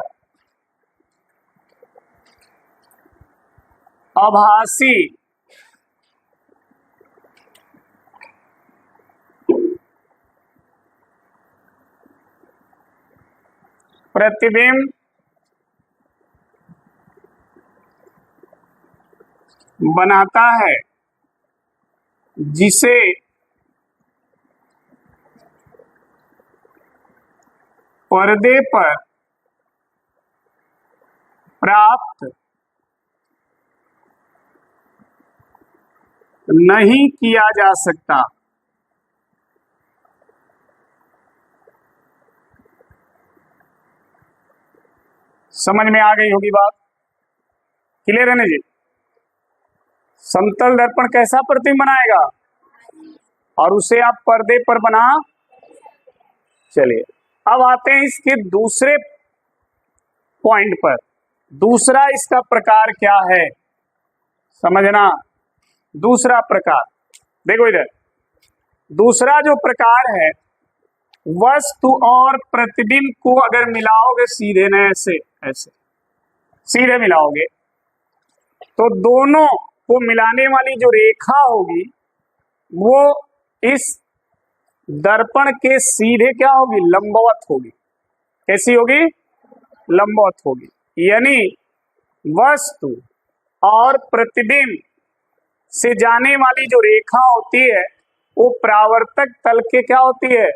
आभासी प्रतिबिंब बनाता है, जिसे पर्दे पर प्राप्त नहीं किया जा सकता। समझ में आ गई होगी बात, क्लियर है ना जी? समतल दर्पण कैसा प्रतिबिंब बनाएगा और उसे आप पर्दे पर बना। चलिए अब आते हैं इसके दूसरे पॉइंट पर। दूसरा इसका प्रकार क्या है समझना। दूसरा प्रकार देखो इधर, दूसरा जो प्रकार है, वस्तु और प्रतिबिंब को अगर मिलाओगे सीधे न ऐसे ऐसे सीधे मिलाओगे तो दोनों को मिलाने वाली जो रेखा होगी वो इस दर्पण के सीधे क्या होगी, लंबवत होगी। कैसी होगी, लंबवत होगी। यानी वस्तु और प्रतिबिंब से जाने वाली जो रेखा होती है वो परावर्तक तल के क्या होती है,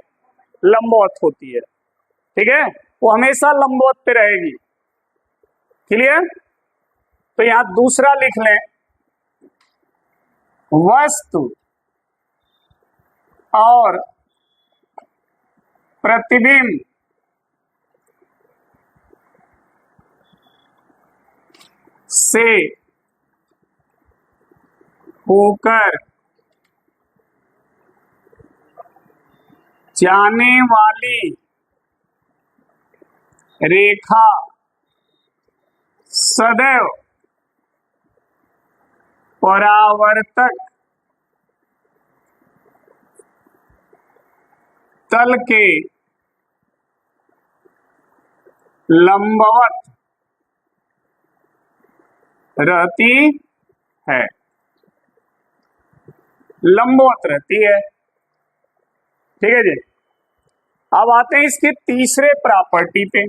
लंबवत होती है। ठीक है, वो हमेशा लंबवत पे रहेगी। क्लियर? तो यहां दूसरा लिख लें, वस्तु और प्रतिबिंब से होकर जाने वाली रेखा सदैव परावर्तक तल के लंबवत रहती है, लंबवत रहती है। ठीक है जी। अब आते हैं इसके तीसरे प्रॉपर्टी पे।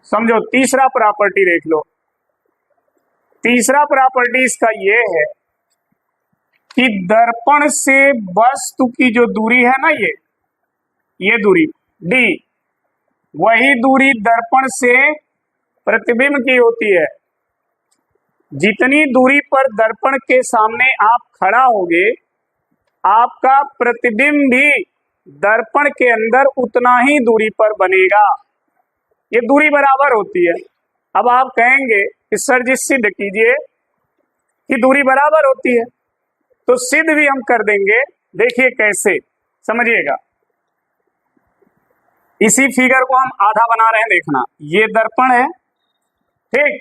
समझो, तीसरा प्रॉपर्टी देख लो। तीसरा प्रॉपर्टी इसका ये है कि दर्पण से वस्तु की जो दूरी है ना, ये दूरी d, वही दूरी दर्पण से प्रतिबिंब की होती है। जितनी दूरी पर दर्पण के सामने आप खड़ा होगे, आपका प्रतिबिंब भी दर्पण के अंदर उतना ही दूरी पर बनेगा। ये दूरी बराबर होती है। अब आप कहेंगे कि सर जी सिद्ध कीजिए कि दूरी बराबर होती है, तो सिद्ध भी हम कर देंगे। देखिए कैसे, समझिएगा। इसी फिगर को हम आधा बना रहे हैं, देखना। ये दर्पण है, ठीक,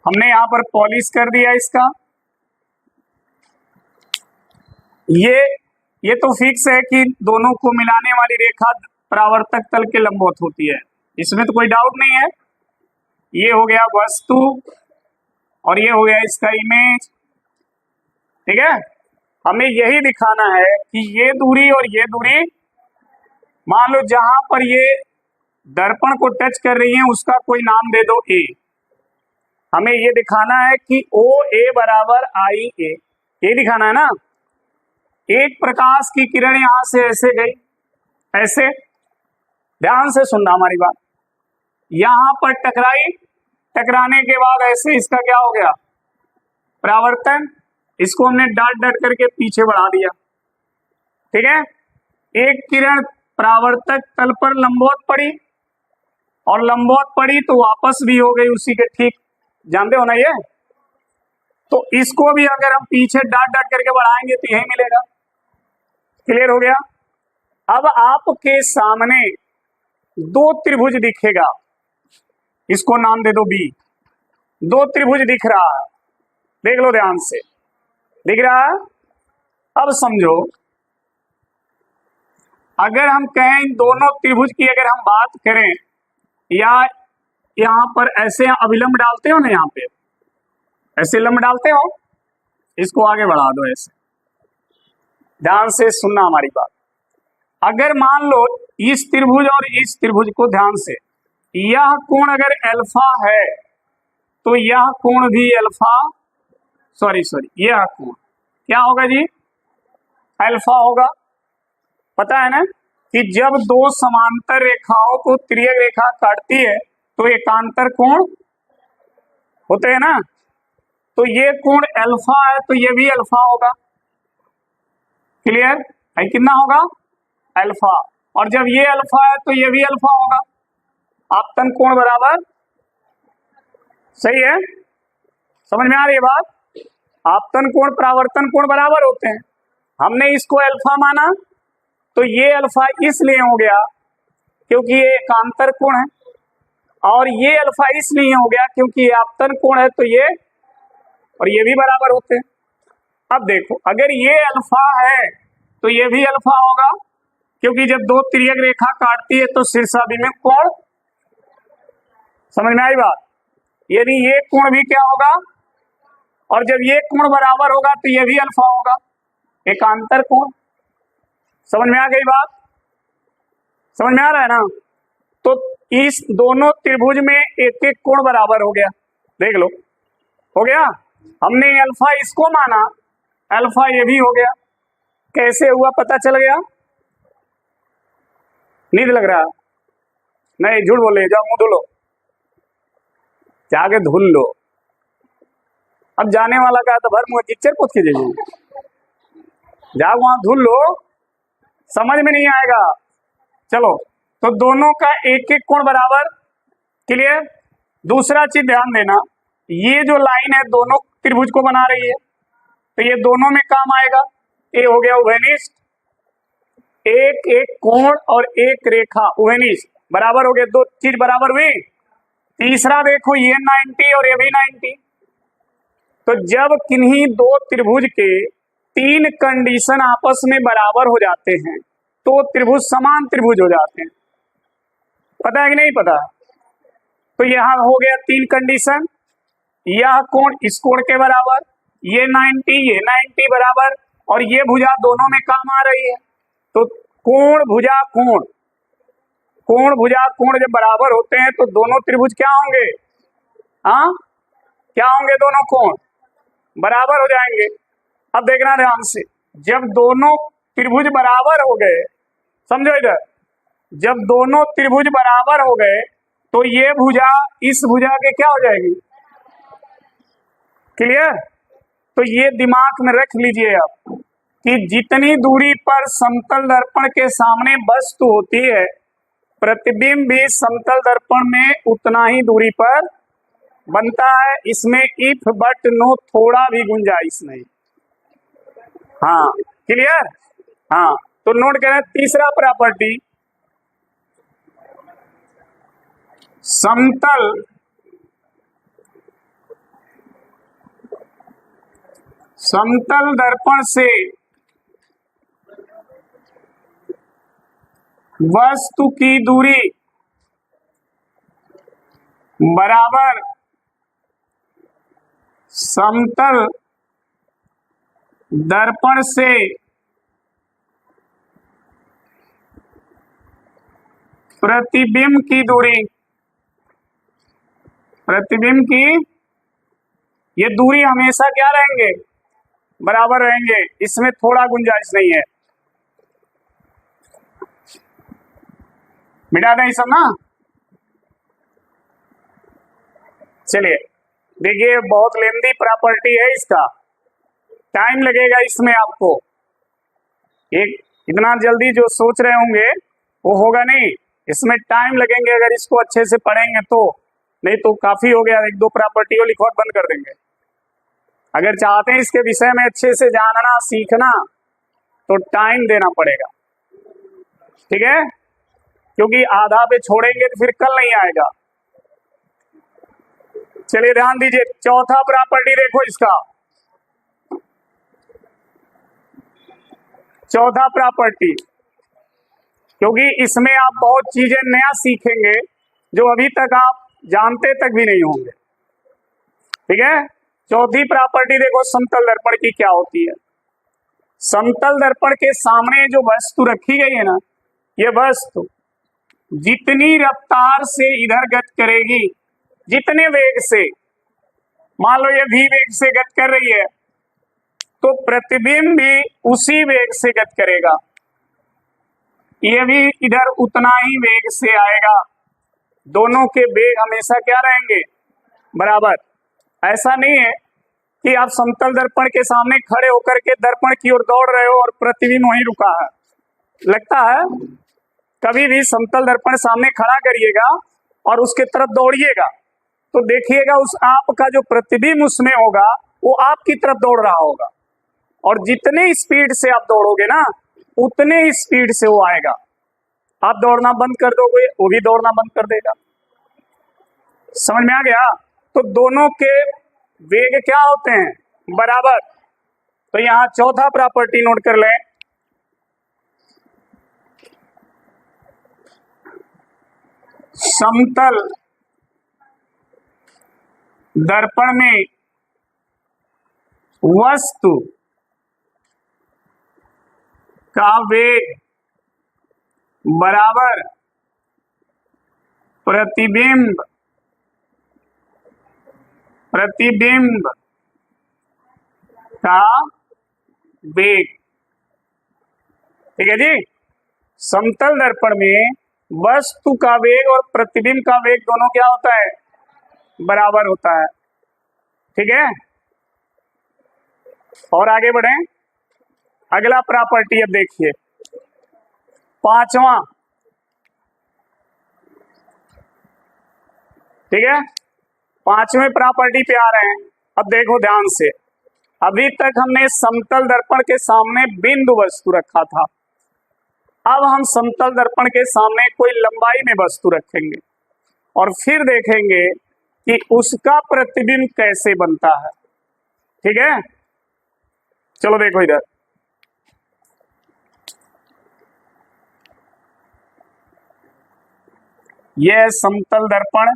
हमने यहां पर पॉलिश कर दिया इसका। ये तो फिक्स है कि दोनों को मिलाने वाली रेखा परावर्तक तल के लंबवत होती है, इसमें तो कोई डाउट नहीं है। ये हो गया वस्तु और ये हो गया इसका इमेज। ठीक है, हमें यही दिखाना है कि ये दूरी और ये दूरी, मान लो जहां पर ये दर्पण को टच कर रही है उसका कोई नाम दे दो ए। हमें ये दिखाना है कि ओ ए बराबर आई ए, ये दिखाना है ना। एक प्रकाश की किरण यहां से ऐसे गई, ऐसे, ध्यान से सुनना हमारी बात। यहां पर टकराई, टकराने के बाद ऐसे इसका क्या हो गया, परावर्तन। इसको हमने डाट डाट करके पीछे बढ़ा दिया, ठीक है। एक किरण परावर्तक तल पर लंबवत पड़ी, और लंबवत पड़ी तो वापस भी हो गई उसी के ठीक, जानते हो ना ये। तो इसको भी अगर हम पीछे डाट डाट करके बढ़ाएंगे तो यही मिलेगा। क्लियर हो गया। अब आपके सामने दो त्रिभुज दिखेगा, इसको नाम दे दो बी। दो त्रिभुज दिख रहा है, देख लो ध्यान से, दिख रहा है। अब समझो, अगर हम कहें इन दोनों त्रिभुज की अगर हम बात करें, या यहां पर ऐसे अभिलंब डालते हो ना, यहां पे ऐसे लंब डालते हो, इसको आगे बढ़ा दो ऐसे। ध्यान से सुनना हमारी बात। अगर मान लो इस त्रिभुज और इस त्रिभुज को, ध्यान से, यह कोण अगर अल्फा है तो यह कोण भी अल्फा, सॉरी यह कोण क्या होगा जी, अल्फा होगा। पता है ना कि जब दो समांतर रेखाओं को तिर्यक रेखा काटती है तो एकांतर कोण होते हैं ना, तो ये कोण अल्फा है तो ये भी अल्फा होगा। क्लियर है, कितना होगा, अल्फा। और जब ये अल्फा है तो ये भी अल्फा होगा। आपतन कोण बराबर, सही है, समझ में आ रही है बात। आपतन कोण परावर्तन कोण बराबर होते हैं। हमने इसको अल्फा माना तो ये अल्फा इसलिए हो गया क्योंकि ये एकांतर कोण है, और ये अल्फा इसलिए हो गया क्योंकि ये आपतन कोण है, तो ये और ये भी बराबर होते हैं। अब देखो, अगर ये अल्फा है तो ये भी अल्फा होगा, क्योंकि जब दो तिर्यक रेखा काटती है तो शीर्षाभिमुख कोण, समझ में आई बात। यानी ये कोण भी क्या होगा, और जब ये कोण बराबर होगा तो ये भी अल्फा होगा, एकांतर कोण। समझ में आ गई बात, समझ में आ रहा है ना। तो इस दोनों त्रिभुज में एक एक कोण बराबर हो गया, देख लो, हो गया। हमने अल्फा इसको माना, अल्फा ये भी हो गया। कैसे हुआ पता चल गया। नींद लग रहा, नहीं झूठ बोले, जाओ मुंह धुलो, जाके धुल लो। अब जाने वाला का तो भर मुंह किच्चर पोत कीजिए, जाओ वहां धुल लो, समझ में नहीं आएगा। चलो, तो दोनों का एक एक कोण बराबर। क्लियर। दूसरा चीज ध्यान देना, ये जो लाइन है दोनों त्रिभुज को बना रही है, तो ये दोनों में काम आएगा। ये हो गया उभयनिष्ठ, एक एक कोण और एक रेखा उभयनिष्ठ बराबर हो गए, दो चीज बराबर हुई। तीसरा देखो, ये 90 और ये भी 90। तो जब किन्हीं दो त्रिभुज के तीन कंडीशन आपस में बराबर हो जाते हैं तो त्रिभुज समान त्रिभुज हो जाते हैं। पता है कि नहीं पता। तो यहां हो गया तीन कंडीशन, यह कोण इस कोण के बराबर, ये 90 ये 90 बराबर, और ये भुजा दोनों में काम आ रही है। तो कोण भुजा कोण, कोण भुजा कोण जब बराबर होते हैं तो दोनों त्रिभुज क्या होंगे, हाँ क्या होंगे, दोनों कोण बराबर हो जाएंगे। अब देखना ध्यान से, जब दोनों त्रिभुज बराबर हो गए, समझो इधर, जब दोनों त्रिभुज बराबर हो गए तो ये भुजा इस भुजा के क्या हो जाएगी, क्लियर। तो ये दिमाग में रख लीजिए आप कि जितनी दूरी पर समतल दर्पण के सामने वस्तु होती है, प्रतिबिंब भी समतल दर्पण में उतना ही दूरी पर बनता है। इसमें इफ बट नो थोड़ा भी गुंजाइश नहीं। हाँ क्लियर। हाँ, तो नोट करें तीसरा प्रॉपर्टी, समतल दर्पण से वस्तु की दूरी बराबर समतल दर्पण से प्रतिबिंब की दूरी, प्रतिबिंब की ये दूरी हमेशा क्या रहेंगे, बराबर रहेंगे। इसमें थोड़ा गुंजाइश नहीं है। मिटा दें सब ना। चलिए देखिए, बहुत लेंदी प्रॉपर्टी है इसका, टाइम लगेगा इसमें आपको। एक इतना जल्दी जो सोच रहे होंगे वो होगा नहीं, इसमें टाइम लगेंगे अगर इसको अच्छे से पढ़ेंगे तो। नहीं तो काफी हो गया, एक दो प्रॉपर्टी को लिखवाट बंद कर देंगे। अगर चाहते हैं इसके विषय में अच्छे से जानना सीखना तो टाइम देना पड़ेगा, ठीक है, क्योंकि आधा पे छोड़ेंगे तो फिर कल नहीं आएगा। चलिए ध्यान दीजिए, चौथा प्रॉपर्टी देखो इसका, चौथा प्रॉपर्टी, क्योंकि इसमें आप बहुत चीजें नया सीखेंगे जो अभी तक आप जानते तक भी नहीं होंगे, ठीक है। चौथी प्रॉपर्टी देखो, समतल दर्पण की क्या होती है। समतल दर्पण के सामने जो वस्तु रखी गई है ना, ये वस्तु जितनी रफ्तार से इधर गति करेगी, जितने वेग से, मान लो ये भी वेग से गति कर रही है, तो प्रतिबिंब भी उसी वेग से गति करेगा, ये भी इधर उतना ही वेग से आएगा। दोनों के वेग हमेशा क्या रहेंगे, बराबर। ऐसा नहीं है कि आप समतल दर्पण के सामने खड़े होकर के दर्पण की ओर दौड़ रहे हो और प्रतिबिंब वहीं रुका है। लगता है कभी भी समतल दर्पण सामने खड़ा करिएगा और उसके तरफ दौड़िएगा तो देखिएगा उस आपका जो प्रतिबिंब उसमें होगा वो आपकी तरफ दौड़ रहा होगा, और जितने स्पीड से आप दौड़ोगे ना उतने स्पीड से वो आएगा। आप दौड़ना बंद कर दोगे वो भी दौड़ना बंद कर देगा। समझ में आ गया? तो दोनों के वेग क्या होते हैं, बराबर। तो यहां चौथा प्रॉपर्टी नोट कर लें, समतल दर्पण में वस्तु का वेग बराबर प्रतिबिंब का वेग, ठीक है जी। समतल दर्पण में वस्तु का वेग और प्रतिबिंब का वेग दोनों क्या होता है, बराबर होता है, ठीक है। और आगे बढ़े, अगला प्रॉपर्टी अब देखिए, पांचवा, ठीक है। पांचवें प्रॉपर्टी पे आ रहे हैं। अब देखो ध्यान से, अभी तक हमने समतल दर्पण के सामने बिंदु वस्तु रखा था, अब हम समतल दर्पण के सामने कोई लंबाई में वस्तु रखेंगे और फिर देखेंगे कि उसका प्रतिबिंब कैसे बनता है, ठीक है। चलो देखो इधर, यह समतल दर्पण,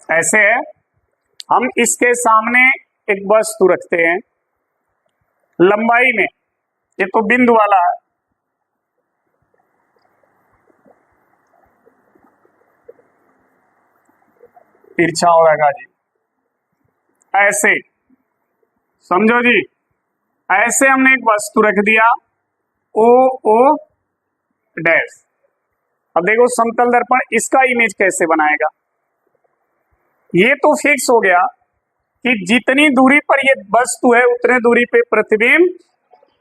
ऐसे है, हम इसके सामने एक वस्तु रखते हैं लंबाई में, ये तो बिंदु वाला है, तिरछा हो रहेगा जी, ऐसे समझो जी, ऐसे हमने एक वस्तु रख दिया ओ ओ डैश। अब देखो समतल दर्पण इसका इमेज कैसे बनाएगा, ये तो फिक्स हो गया कि जितनी दूरी पर ये वस्तु है उतने दूरी पे प्रतिबिंब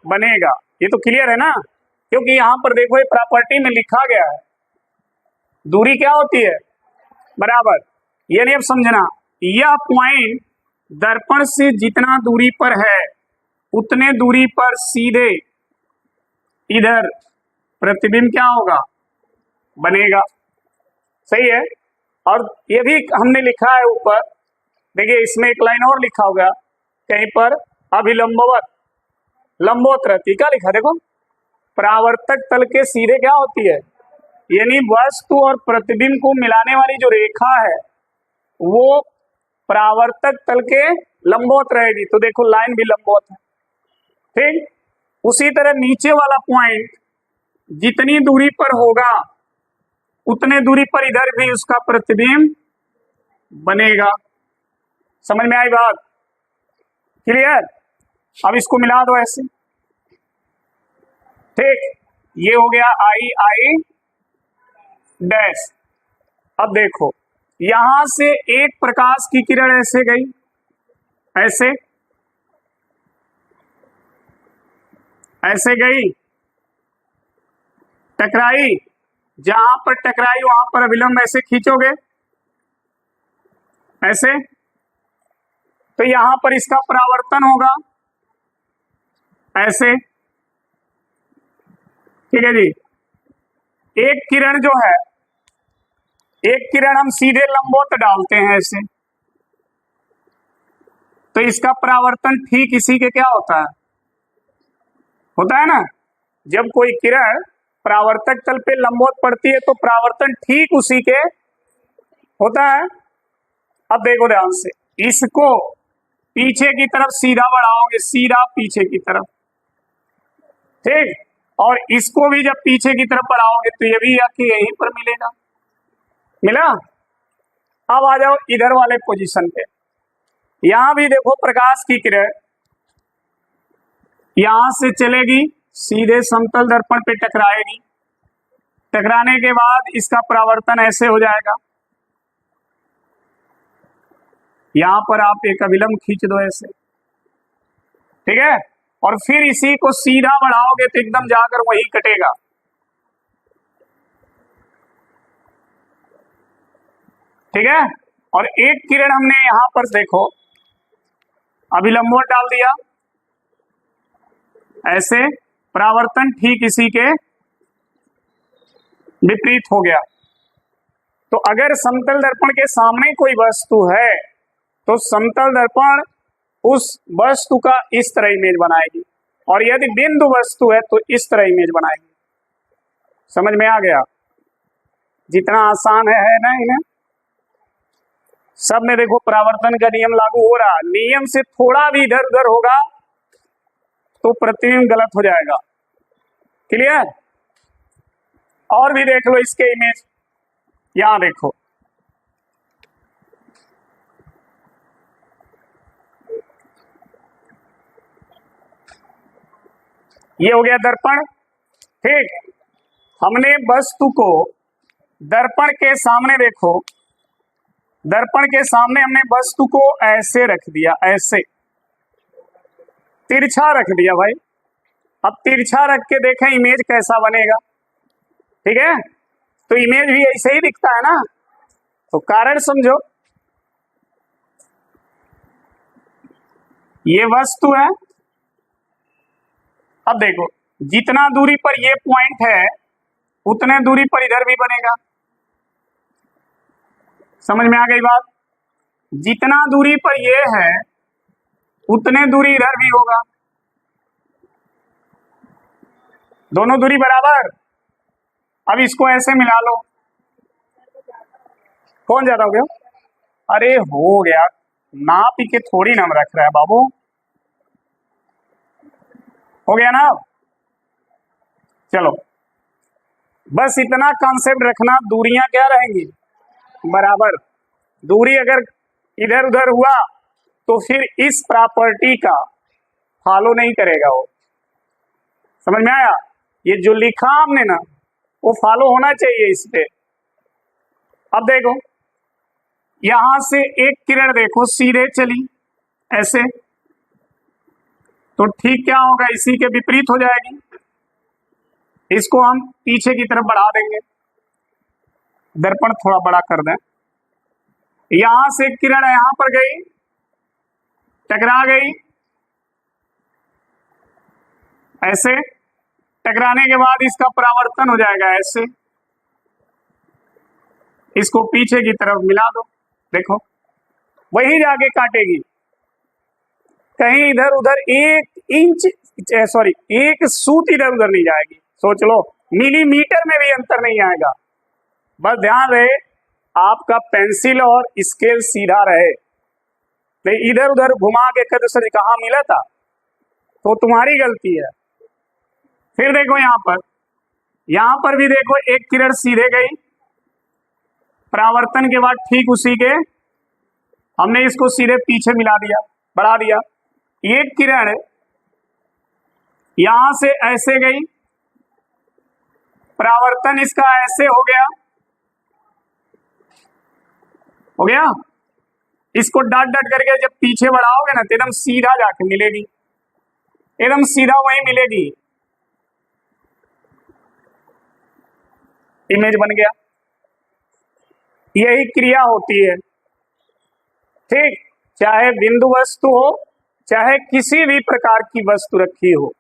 बनेगा, ये तो क्लियर है ना। क्योंकि यहां पर देखो ये प्रॉपर्टी में लिखा गया है दूरी क्या होती है, बराबर। ये नहीं अब समझना, यह पॉइंट दर्पण से जितना दूरी पर है उतने दूरी पर सीधे इधर प्रतिबिंब क्या होगा, बनेगा, सही है। और ये भी हमने लिखा है ऊपर, देखिए इसमें एक लाइन और लिखा होगा कहीं पर, अभिलंबवत लंबोत्तर, क्या लिखा देखो, परावर्तक तल के सीधे क्या होती है, यानी वस्तु और प्रतिबिंब को मिलाने वाली जो रेखा है वो परावर्तक तल के लंबवत रहेगी, तो देखो लाइन भी लंबवत है, ठीक। उसी तरह नीचे वाला पॉइंट जितनी दूरी पर होगा उतने दूरी पर इधर भी उसका प्रतिबिंब बनेगा। समझ में आई बात, क्लियर। अब इसको मिला दो ऐसे, ठीक, ये हो गया आई आई डैश। अब देखो यहां से एक प्रकाश की किरण ऐसे गई, ऐसे ऐसे गई, टकराई, जहां पर टकराई वहां पर अभिलंब ऐसे खींचोगे ऐसे, तो यहां पर इसका परावर्तन होगा ऐसे, ठीक है जी। एक किरण जो है, एक किरण हम सीधे लंबवत डालते हैं ऐसे, तो इसका परावर्तन ठीक इसी के क्या होता है ना। जब कोई किरण परावर्तक तल पे लंबवत पड़ती है तो परावर्तन ठीक उसी के होता है। अब देखो ध्यान से, इसको पीछे की तरफ सीधा बढ़ाओगे, सीधा पीछे की तरफ, ठीक, और इसको भी जब पीछे की तरफ बढ़ाओगे तो ये भी आके यहीं पर मिलेगा, मिला। अब आ जाओ इधर वाले पोजीशन पे, यहां भी देखो प्रकाश की किरण यहां से चलेगी, सीधे समतल दर्पण पे टकराएगी, टकराने के बाद इसका परावर्तन ऐसे हो जाएगा, यहां पर आप एक अभिलंब खींच दो ऐसे, ठीक है, और फिर इसी को सीधा बढ़ाओगे तो एकदम जाकर वही कटेगा, ठीक है। और एक किरण हमने यहां पर देखो अभिलंबवत डाल दिया ऐसे, परावर्तन ठीक इसी के विपरीत हो गया। तो अगर समतल दर्पण के सामने कोई वस्तु है तो समतल दर्पण उस वस्तु का इस तरह इमेज बनाएगी, और यदि बिंदु वस्तु है तो इस तरह इमेज बनाएगी। समझ में आ गया? जितना आसान है ना इन्हें सब में देखो परावर्तन का नियम लागू हो रहा, नियम से थोड़ा भी इधर उधर होगा तो प्रतिबिंब गलत हो जाएगा। क्लियर? और भी देख लो इसके इमेज, यहां देखो ये हो गया दर्पण, ठीक। हमने वस्तु को दर्पण के सामने देखो, दर्पण के सामने हमने वस्तु को ऐसे रख दिया, ऐसे तिरछा रख दिया भाई। अब तिरछा रख के देखें इमेज कैसा बनेगा, ठीक है। तो इमेज भी ऐसे ही दिखता है ना, तो कारण समझो, ये वस्तु है। अब देखो जितना दूरी पर ये पॉइंट है उतने दूरी पर इधर भी बनेगा। समझ में आ गई बात? जितना दूरी पर ये है उतने दूरी इधर भी होगा, दोनों दूरी बराबर। अब इसको ऐसे मिला लो, कौन ज्यादा हो गया? अरे हो गया, नाप के थोड़ी नाम रख रहा है बाबू, हो गया ना। चलो बस इतना कॉन्सेप्ट रखना, दूरियां क्या रहेंगी? बराबर। दूरी अगर इधर उधर हुआ तो फिर इस प्रॉपर्टी का फॉलो नहीं करेगा वो। समझ में आया? ये जो लिखा हमने ना वो फॉलो होना चाहिए इस पे। अब देखो यहां से एक किरण देखो सीधे चली ऐसे, तो ठीक क्या होगा? इसी के विपरीत हो जाएगी। इसको हम पीछे की तरफ बढ़ा देंगे, दर्पण थोड़ा बड़ा कर दें। यहां से एक किरण यहां पर गई, टकरा गई ऐसे, टकराने के बाद इसका परावर्तन हो जाएगा ऐसे, इसको पीछे की तरफ मिला दो, देखो वही जाके काटेगी, कहीं इधर उधर एक इंच सॉरी एक सूत इधर उधर नहीं जाएगी। सोच लो मिलीमीटर में भी अंतर नहीं आएगा। बस ध्यान रहे आपका पेंसिल और स्केल सीधा रहे, नहीं इधर उधर घुमा के कद सर कहाँ मिला था तो तुम्हारी गलती है। फिर देखो यहां पर भी देखो एक किरण सीधे गई, परावर्तन के बाद ठीक उसी के हमने इसको सीधे पीछे मिला दिया, बढ़ा दिया। एक किरण यहां से ऐसे गई, परावर्तन इसका ऐसे हो गया, हो गया। इसको डट डट करके जब पीछे बढ़ाओगे ना तो एकदम सीधा जाके मिलेगी, एकदम सीधा वही मिलेगी। इमेज बन गया। यही क्रिया होती है, ठीक। चाहे बिंदु वस्तु हो, चाहे किसी भी प्रकार की वस्तु रखी हो,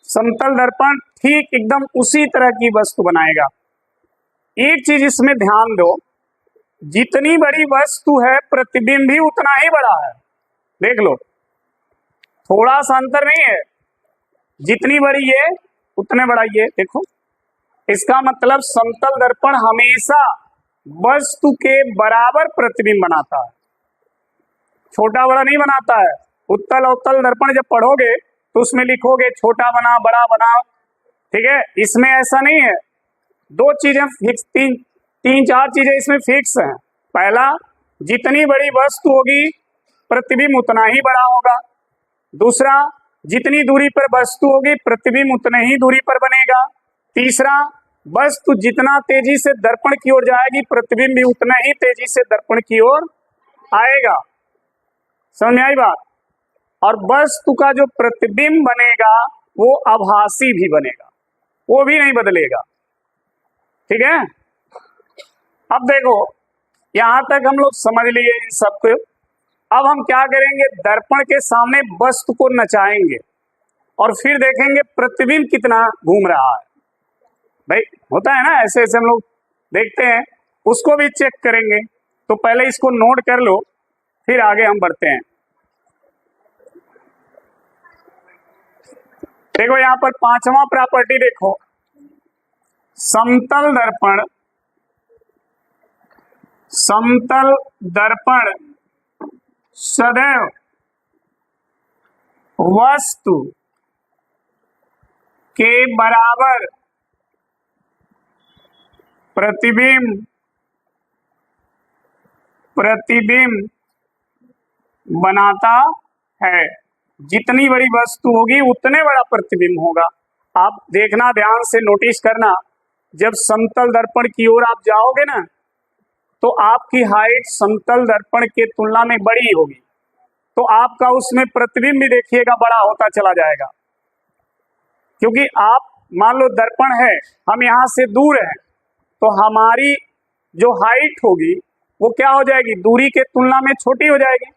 समतल दर्पण ठीक एकदम उसी तरह की वस्तु बनाएगा। एक चीज इसमें ध्यान दो, जितनी बड़ी वस्तु है प्रतिबिंब भी उतना ही बड़ा है। देख लो, थोड़ा सा अंतर नहीं है, जितनी बड़ी ये उतने बड़ा ये। देखो, इसका मतलब समतल दर्पण हमेशा वस्तु के बराबर प्रतिबिंब बनाता है, छोटा बड़ा नहीं बनाता है। उत्तल अवतल दर्पण जब पढ़ोगे तो उसमें लिखोगे छोटा बना बड़ा बना, ठीक है। इसमें ऐसा नहीं है, दो चीजें फिक्स, तीन चार चीजें इसमें फिक्स हैं। पहला, जितनी बड़ी वस्तु होगी प्रतिबिंब उतना ही बड़ा होगा। दूसरा, जितनी दूरी पर वस्तु होगी प्रतिबिंब उतने ही दूरी पर बनेगा। तीसरा, वस्तु जितना तेजी से दर्पण की ओर जाएगी प्रतिबिंब भी उतना ही तेजी से दर्पण की ओर आएगा। समझ में आई बात? और वस्तु का जो प्रतिबिंब बनेगा वो आभासी भी बनेगा, वो भी नहीं बदलेगा, ठीक है। अब देखो, यहां तक हम लोग समझ लिए इन सबको। अब हम क्या करेंगे, दर्पण के सामने वस्तु को नचाएंगे और फिर देखेंगे प्रतिबिंब कितना घूम रहा है। भाई होता है ना, ऐसे ऐसे हम लोग देखते हैं, उसको भी चेक करेंगे। तो पहले इसको नोट कर लो, फिर आगे हम बढ़ते हैं। देखो यहां पर पांचवा प्रॉपर्टी देखो, समतल दर्पण, समतल दर्पण सदैव वस्तु के बराबर प्रतिबिंब बनाता है। जितनी बड़ी वस्तु होगी उतने बड़ा प्रतिबिंब होगा। आप देखना, ध्यान से नोटिस करना, जब समतल दर्पण की ओर आप जाओगे ना तो आपकी हाइट समतल दर्पण के तुलना में बड़ी होगी, तो आपका उसमें प्रतिबिंब भी देखिएगा बड़ा होता चला जाएगा। क्योंकि आप मान लो दर्पण है, हम यहाँ से दूर हैं, तो हमारी जो हाइट होगी वो क्या हो जाएगी, दूरी के तुलना में छोटी हो जाएगी,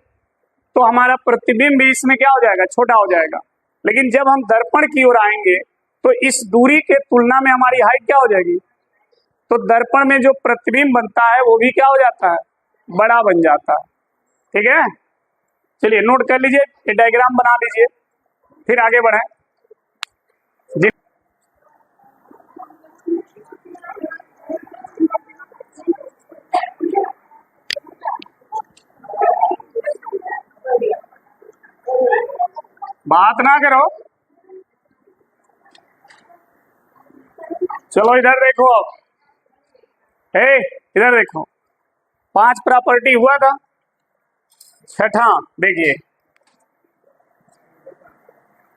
तो हमारा प्रतिबिंब भी इसमें क्या हो जाएगा, छोटा हो जाएगा। लेकिन जब हम दर्पण की ओर आएंगे तो इस दूरी के तुलना में हमारी हाइट क्या हो जाएगी, तो दर्पण में जो प्रतिबिंब बनता है वो भी क्या हो जाता है, बड़ा बन जाता है, ठीक है। चलिए नोट कर लीजिए, ये डायग्राम बना लीजिए, फिर आगे बढ़े। बात ना करो, चलो इधर देखो, इधर देखो, 5 प्रॉपर्टी हुआ था, छठा देखिए,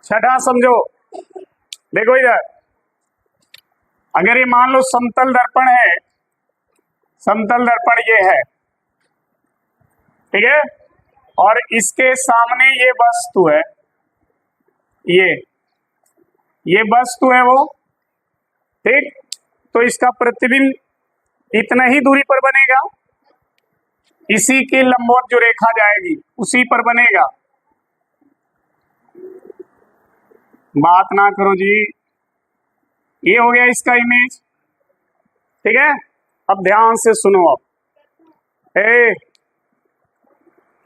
छठा समझो। देखो इधर, अगर ये मान लो समतल दर्पण है, समतल दर्पण ये है, ठीक है, और इसके सामने ये वस्तु है, ये वस्तु है वो, ठीक। तो इसका प्रतिबिंब इतना ही दूरी पर बनेगा, इसी की लंबवत जो रेखा जाएगी उसी पर बनेगा। बात ना करो जी, ये हो गया इसका इमेज, ठीक है। अब ध्यान से सुनो, अब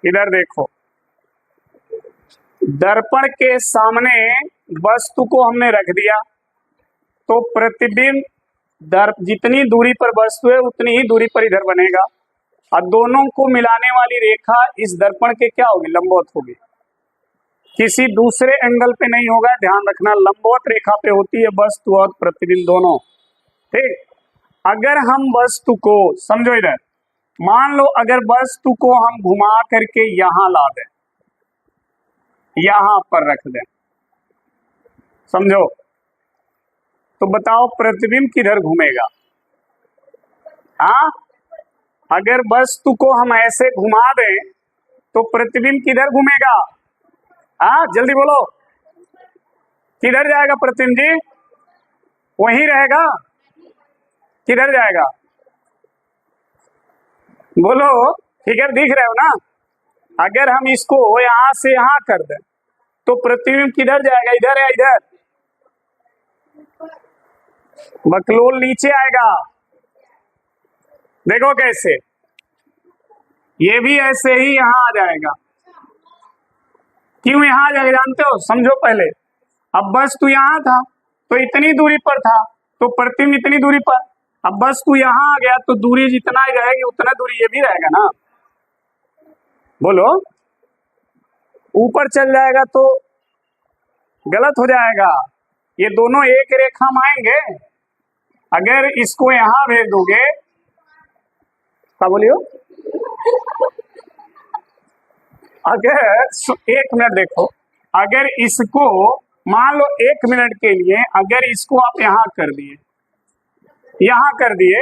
इधर देखो, दर्पण के सामने वस्तु को हमने रख दिया, तो प्रतिबिंब जितनी दूरी पर वस्तु है उतनी ही दूरी पर इधर बनेगा, और दोनों को मिलाने वाली रेखा इस दर्पण के क्या होगी, लंबवत होगी, किसी दूसरे एंगल पे नहीं होगा। ध्यान रखना, लंबवत रेखा पे होती है वस्तु और प्रतिबिंब दोनों, ठीक। अगर हम वस्तु को, समझो इधर, मान लो अगर वस्तु को हम घुमा करके यहां ला दें, यहां पर रख दें, समझो। तो बताओ प्रतिबिंब किधर घूमेगा? हाँ, अगर वस्तु को हम ऐसे घुमा दें तो प्रतिबिंब किधर घूमेगा? हाँ जल्दी बोलो, किधर जाएगा प्रतिबिंब जी? वहीं रहेगा? किधर जाएगा? बोलो, फिगर दिख रहे हो ना? अगर हम इसको यहां से यहां कर दें तो प्रतिबिंब किधर जाएगा? इधर या इधर? बकलोल नीचे आएगा। देखो कैसे, ये भी ऐसे ही यहां आ जाएगा। क्यों यहां आ जाएगा जानते हो? समझो पहले। अब वस्तु यहां था तो इतनी दूरी पर था, तो प्रतिबिंब इतनी दूरी पर। अब वस्तु यहां आ गया तो दूरी जितना ही रहेगी उतना दूरी ये भी रहेगा ना। बोलो, ऊपर चल जाएगा तो गलत हो जाएगा। ये दोनों एक रेखा में आएंगे। अगर इसको यहां भेज दोगे, क्या बोलियो? अगर एक मिनट देखो, अगर इसको मान लो 1 मिनट के लिए अगर इसको आप यहां कर दिए, यहां कर दिए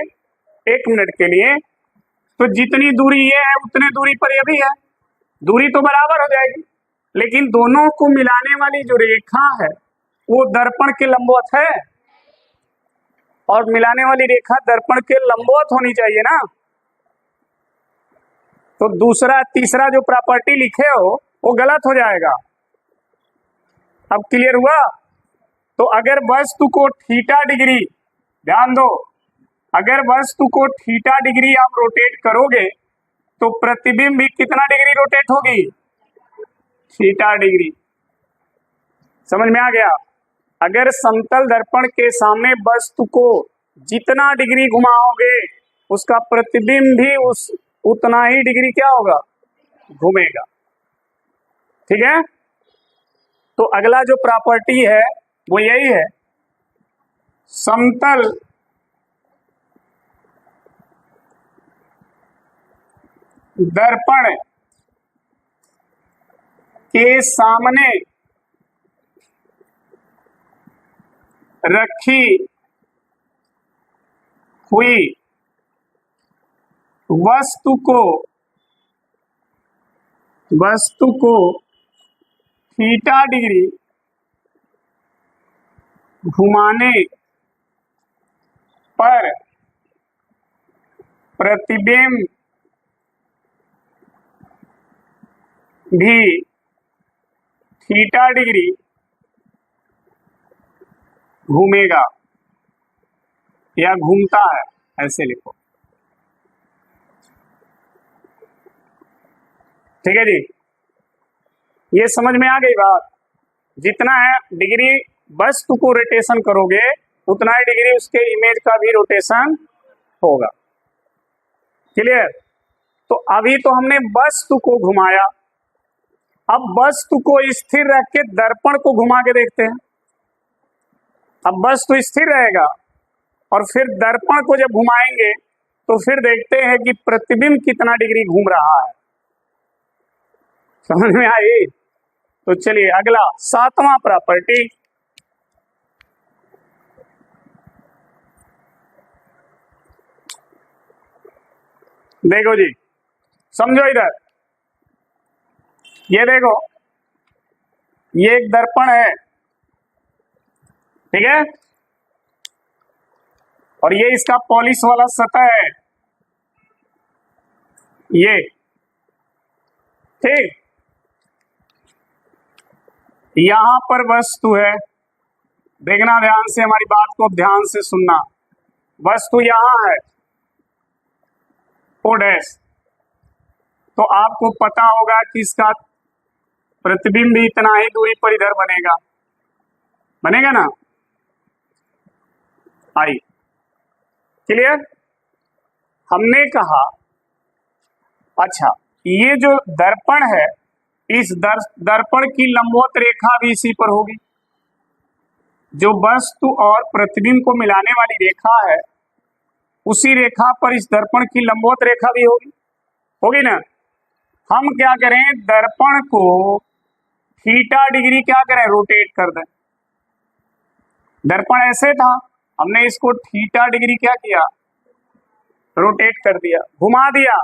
1 मिनट के लिए, तो जितनी दूरी ये है उतने दूरी पर ये भी है, दूरी तो बराबर हो जाएगी। लेकिन दोनों को मिलाने वाली जो रेखा है वो दर्पण के लंबवत है, और मिलाने वाली रेखा दर्पण के लंबवत होनी चाहिए ना। तो दूसरा तीसरा जो प्रॉपर्टी लिखे हो वो गलत हो जाएगा। अब क्लियर हुआ? तो अगर वस्तु को थीटा डिग्री, ध्यान दो, अगर वस्तु को थीटा डिग्री आप रोटेट करोगे तो प्रतिबिंब भी कितना डिग्री रोटेट होगी? Theta degree. समझ में आ गया? अगर समतल दर्पण के सामने वस्तु को जितना डिग्री घुमाओगे उसका प्रतिबिंब भी उतना ही डिग्री क्या होगा? घूमेगा। ठीक है? तो अगला जो प्रॉपर्टी है वो यही है, समतल दर्पण के सामने रखी हुई वस्तु को थीटा डिग्री घुमाने पर प्रतिबिंब भी थीटा डिग्री घूमेगा या घूमता है, ऐसे लिखो। ठीक है जी, ये समझ में आ गई बात? जितना है डिग्री वस्तु को रोटेशन करोगे उतना ही डिग्री उसके इमेज का भी रोटेशन होगा। क्लियर? तो अभी तो हमने वस्तु को घुमाया, अब वस्तु को स्थिर रख के दर्पण को घुमा के देखते हैं। अब वस्तु स्थिर रहेगा और फिर दर्पण को जब घुमाएंगे तो फिर देखते हैं कि प्रतिबिंब कितना डिग्री घूम रहा है। समझ में आई? तो चलिए अगला 7वां प्रॉपर्टी, देखो जी, समझो इधर, ये देखो, ये एक दर्पण है, ठीक है, और ये इसका पॉलिश वाला सतह है, ये ठीक। यहां पर वस्तु है, देखना ध्यान से, हमारी बात को ध्यान से सुनना। वस्तु यहां है ओ डैश, तो आपको पता होगा कि इसका प्रतिबिंब भी इतना ही दूरी पर इधर बनेगा, बनेगा ना? I clear? हमने कहा अच्छा, ये जो दर्पण है इस दर्पण की लंबवत रेखा भी इसी पर होगी। जो वस्तु और प्रतिबिंब को मिलाने वाली रेखा है उसी रेखा पर इस दर्पण की लंबवत रेखा भी होगी, होगी ना? हम क्या करें, दर्पण को थीटा डिग्री क्या करें, रोटेट कर दें। दर्पण ऐसे था, हमने इसको थीटा डिग्री क्या किया, रोटेट कर दिया, घुमा दिया,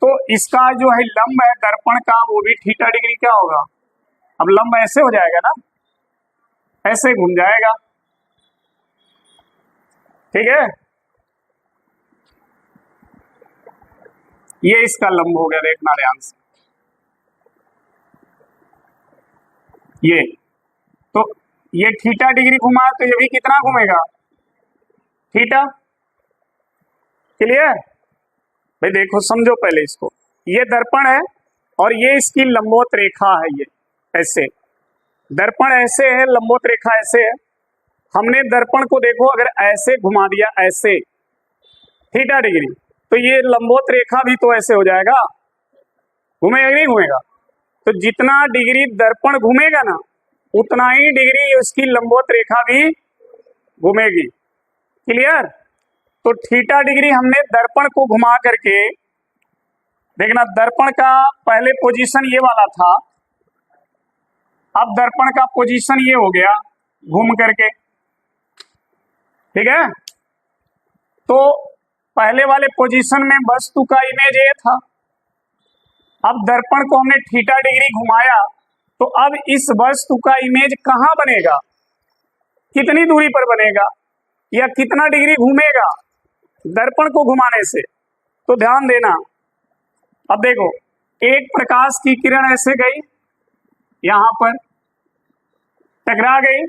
तो इसका जो है लंब है दर्पण का वो भी थीटा डिग्री क्या होगा, अब लंब ऐसे हो जाएगा ना, ऐसे घूम जाएगा, ठीक है। ये इसका लंब हो गया, देखना ध्यान से, ये तो ये थीटा डिग्री घुमा तो ये भी कितना घूमेगा, थीटा। क्लियर भाई, देखो समझो पहले इसको, ये दर्पण है और ये इसकी लंबवत रेखा है, ये ऐसे दर्पण ऐसे है, लंबवत रेखा ऐसे है। हमने दर्पण को देखो अगर ऐसे घुमा दिया ऐसे थीटा डिग्री, तो ये लंबवत रेखा भी तो ऐसे हो जाएगा, घूमेगा नहीं घूमेगा, तो जितना डिग्री दर्पण घूमेगा ना उतना ही डिग्री उसकी लंबवत रेखा भी घूमेगी। क्लियर, तो थीटा डिग्री हमने दर्पण को घुमा करके, देखना दर्पण का पहले पोजीशन ये वाला था, अब दर्पण का पोजीशन ये हो गया घूम करके, ठीक है। तो पहले वाले पोजीशन में वस्तु का इमेज ये था, अब दर्पण को हमने थीटा डिग्री घुमाया, तो अब इस वस्तु का इमेज कहाँ बनेगा, कितनी दूरी पर बनेगा या कितना डिग्री घूमेगा दर्पण को घुमाने से। तो ध्यान देना, अब देखो एक प्रकाश की किरण ऐसे गई, यहां पर टकरा गई,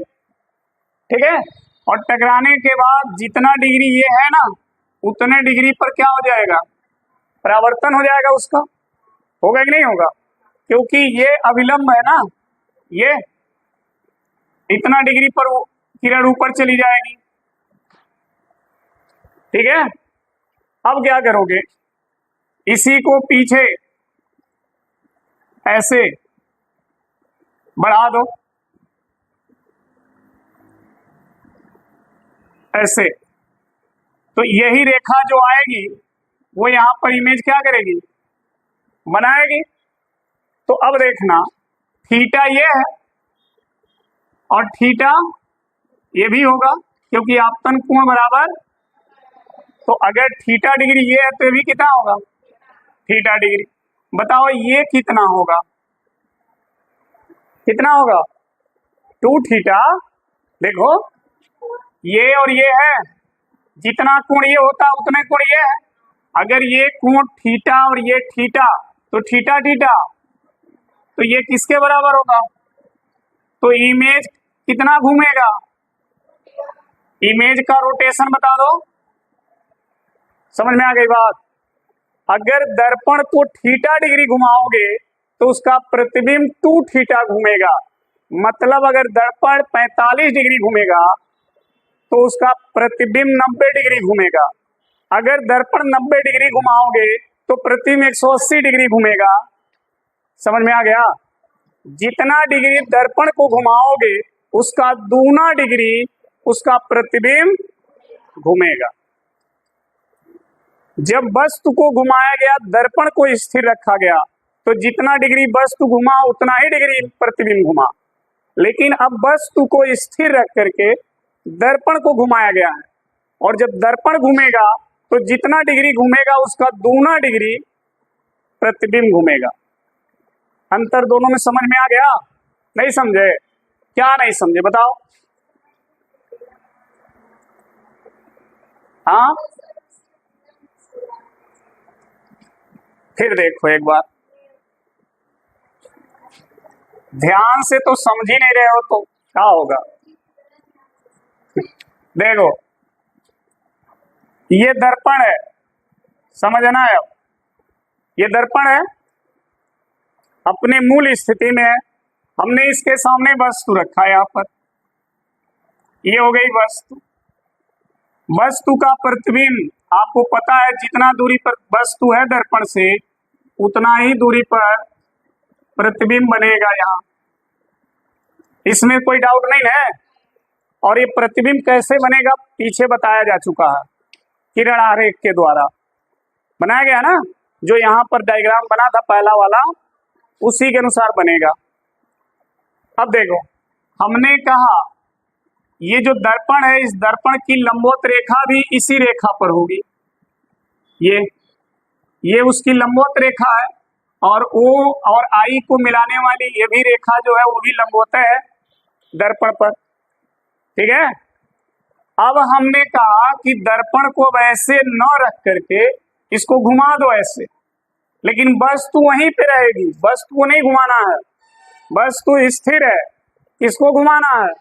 ठीक है, और टकराने के बाद जितना डिग्री ये है ना उतने डिग्री पर क्या हो जाएगा, परावर्तन हो जाएगा उसका, होगा कि नहीं होगा, क्योंकि ये अविलंब है ना, ये इतना डिग्री पर किरण ऊपर चली जाएगी, ठीक है। अब क्या करोगे, इसी को पीछे ऐसे बढ़ा दो, ऐसे, तो यही रेखा जो आएगी वो यहां पर इमेज क्या करेगी, बनाएगी। तो अब देखना थीटा ये है और थीटा ये भी होगा, क्योंकि आपतन कोण बराबर, तो अगर थीटा डिग्री ये है तो ये भी कितना होगा, थीटा डिग्री। बताओ ये कितना होगा, कितना होगा, 2 थीटा। देखो ये और ये है, जितना कोण ये होता उतने कोण ये है, अगर ये कोण थीटा और ये थीटा तो थीटा थीटा, तो ये किसके बराबर होगा, तो इमेज कितना घूमेगा, इमेज का रोटेशन बता दो, समझ में आ गई बात। अगर दर्पण को थीटा डिग्री घुमाओगे तो उसका प्रतिबिंब 2 थीटा घूमेगा, मतलब अगर दर्पण 45 डिग्री घूमेगा तो उसका प्रतिबिंब 90 डिग्री घूमेगा। अगर दर्पण 90 डिग्री घुमाओगे तो प्रतिबिंब 180 डिग्री घूमेगा। समझ में आ गया, जितना डिग्री दर्पण को घुमाओगे उसका दूना डिग्री उसका प्रतिबिंब घूमेगा। जब वस्तु को घुमाया गया, दर्पण को स्थिर रखा गया, तो जितना डिग्री वस्तु घुमा उतना ही डिग्री प्रतिबिंब घुमा, लेकिन अब वस्तु को स्थिर रख करके दर्पण को घुमाया गया है, और जब दर्पण घूमेगा तो जितना डिग्री घूमेगा उसका दूना डिग्री प्रतिबिंब घूमेगा। अंतर दोनों में समझ में आ गया, नहीं समझे, क्या नहीं समझे बताओ, हाँ फिर देखो एक बार ध्यान से, तो समझ ही नहीं रहे हो तो क्या होगा। देखो ये दर्पण है, समझना है, अब ये दर्पण है, अपने मूल स्थिति में है, हमने इसके सामने वस्तु रखा है, यहां पर ये हो गई वस्तु। वस्तु का प्रतिबिंब आपको पता है, जितना दूरी पर वस्तु है दर्पण से उतना ही दूरी पर प्रतिबिंब बनेगा यहाँ, इसमें कोई डाउट नहीं है। और ये प्रतिबिंब कैसे बनेगा पीछे बताया जा चुका है, किरण आरेख के द्वारा बनाया गया ना, जो यहाँ पर डायग्राम बना था पहला वाला, उसी के अनुसार बनेगा। अब देखो हमने कहा ये जो दर्पण है, इस दर्पण की लंबवत रेखा भी इसी रेखा पर होगी। ये उसकी लंबवत रेखा है, और O और I को मिलाने वाली ये भी रेखा जो है वो भी लंबवत है दर्पण पर। ठीक है, अब हमने कहा कि दर्पण को वैसे न रख करके इसको घुमा दो ऐसे, लेकिन वस्तु वहीं पे रहेगी, वस्तु को नहीं घुमाना है, वस्तु स्थिर है, किसको घुमाना है?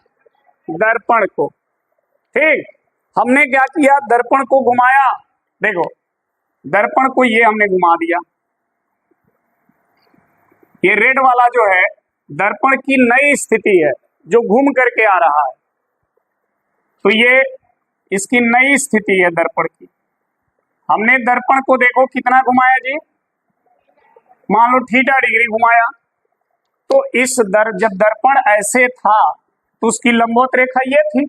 दर्पण को। ठीक, हमने क्या किया, दर्पण को घुमाया। देखो, दर्पण को ये हमने घुमा दिया, ये रेड वाला जो है दर्पण की नई स्थिति है जो घूम करके आ रहा है, तो ये इसकी नई स्थिति है दर्पण की। हमने दर्पण को देखो कितना घुमाया जी, मान लो थीटा डिग्री घुमाया, तो जब दर्पण ऐसे था तो उसकी लंबवत रेखा ये थी।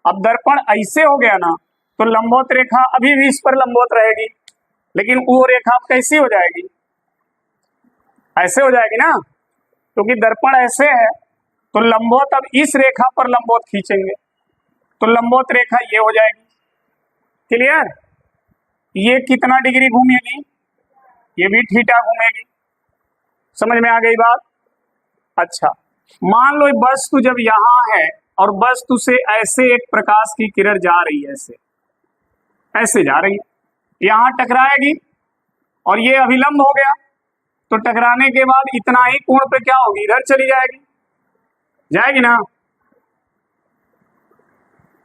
अब दर्पण ऐसे हो गया ना, तो लंबवत रेखा अभी भी इस पर लंबवत रहेगी, लेकिन वो रेखा कैसी हो जाएगी? ऐसे हो जाएगी ना, क्योंकि दर्पण ऐसे है तो लंबवत अब इस रेखा पर लंबवत खींचेंगे तो लंबवत रेखा ये हो जाएगी। क्लियर? ये कितना डिग्री घूमेगी? ये भी थीटा घूमेगी। समझ में आ गई बात? अच्छा, मान लो वस्तु जब यहां है और वस्तु से ऐसे एक प्रकाश की किरण जा रही है, ऐसे जा रही है, यहां टकराएगी और ये अभिलंब हो गया, तो टकराने के बाद इतना ही कोण पे क्या होगी? इधर चली जाएगी ना।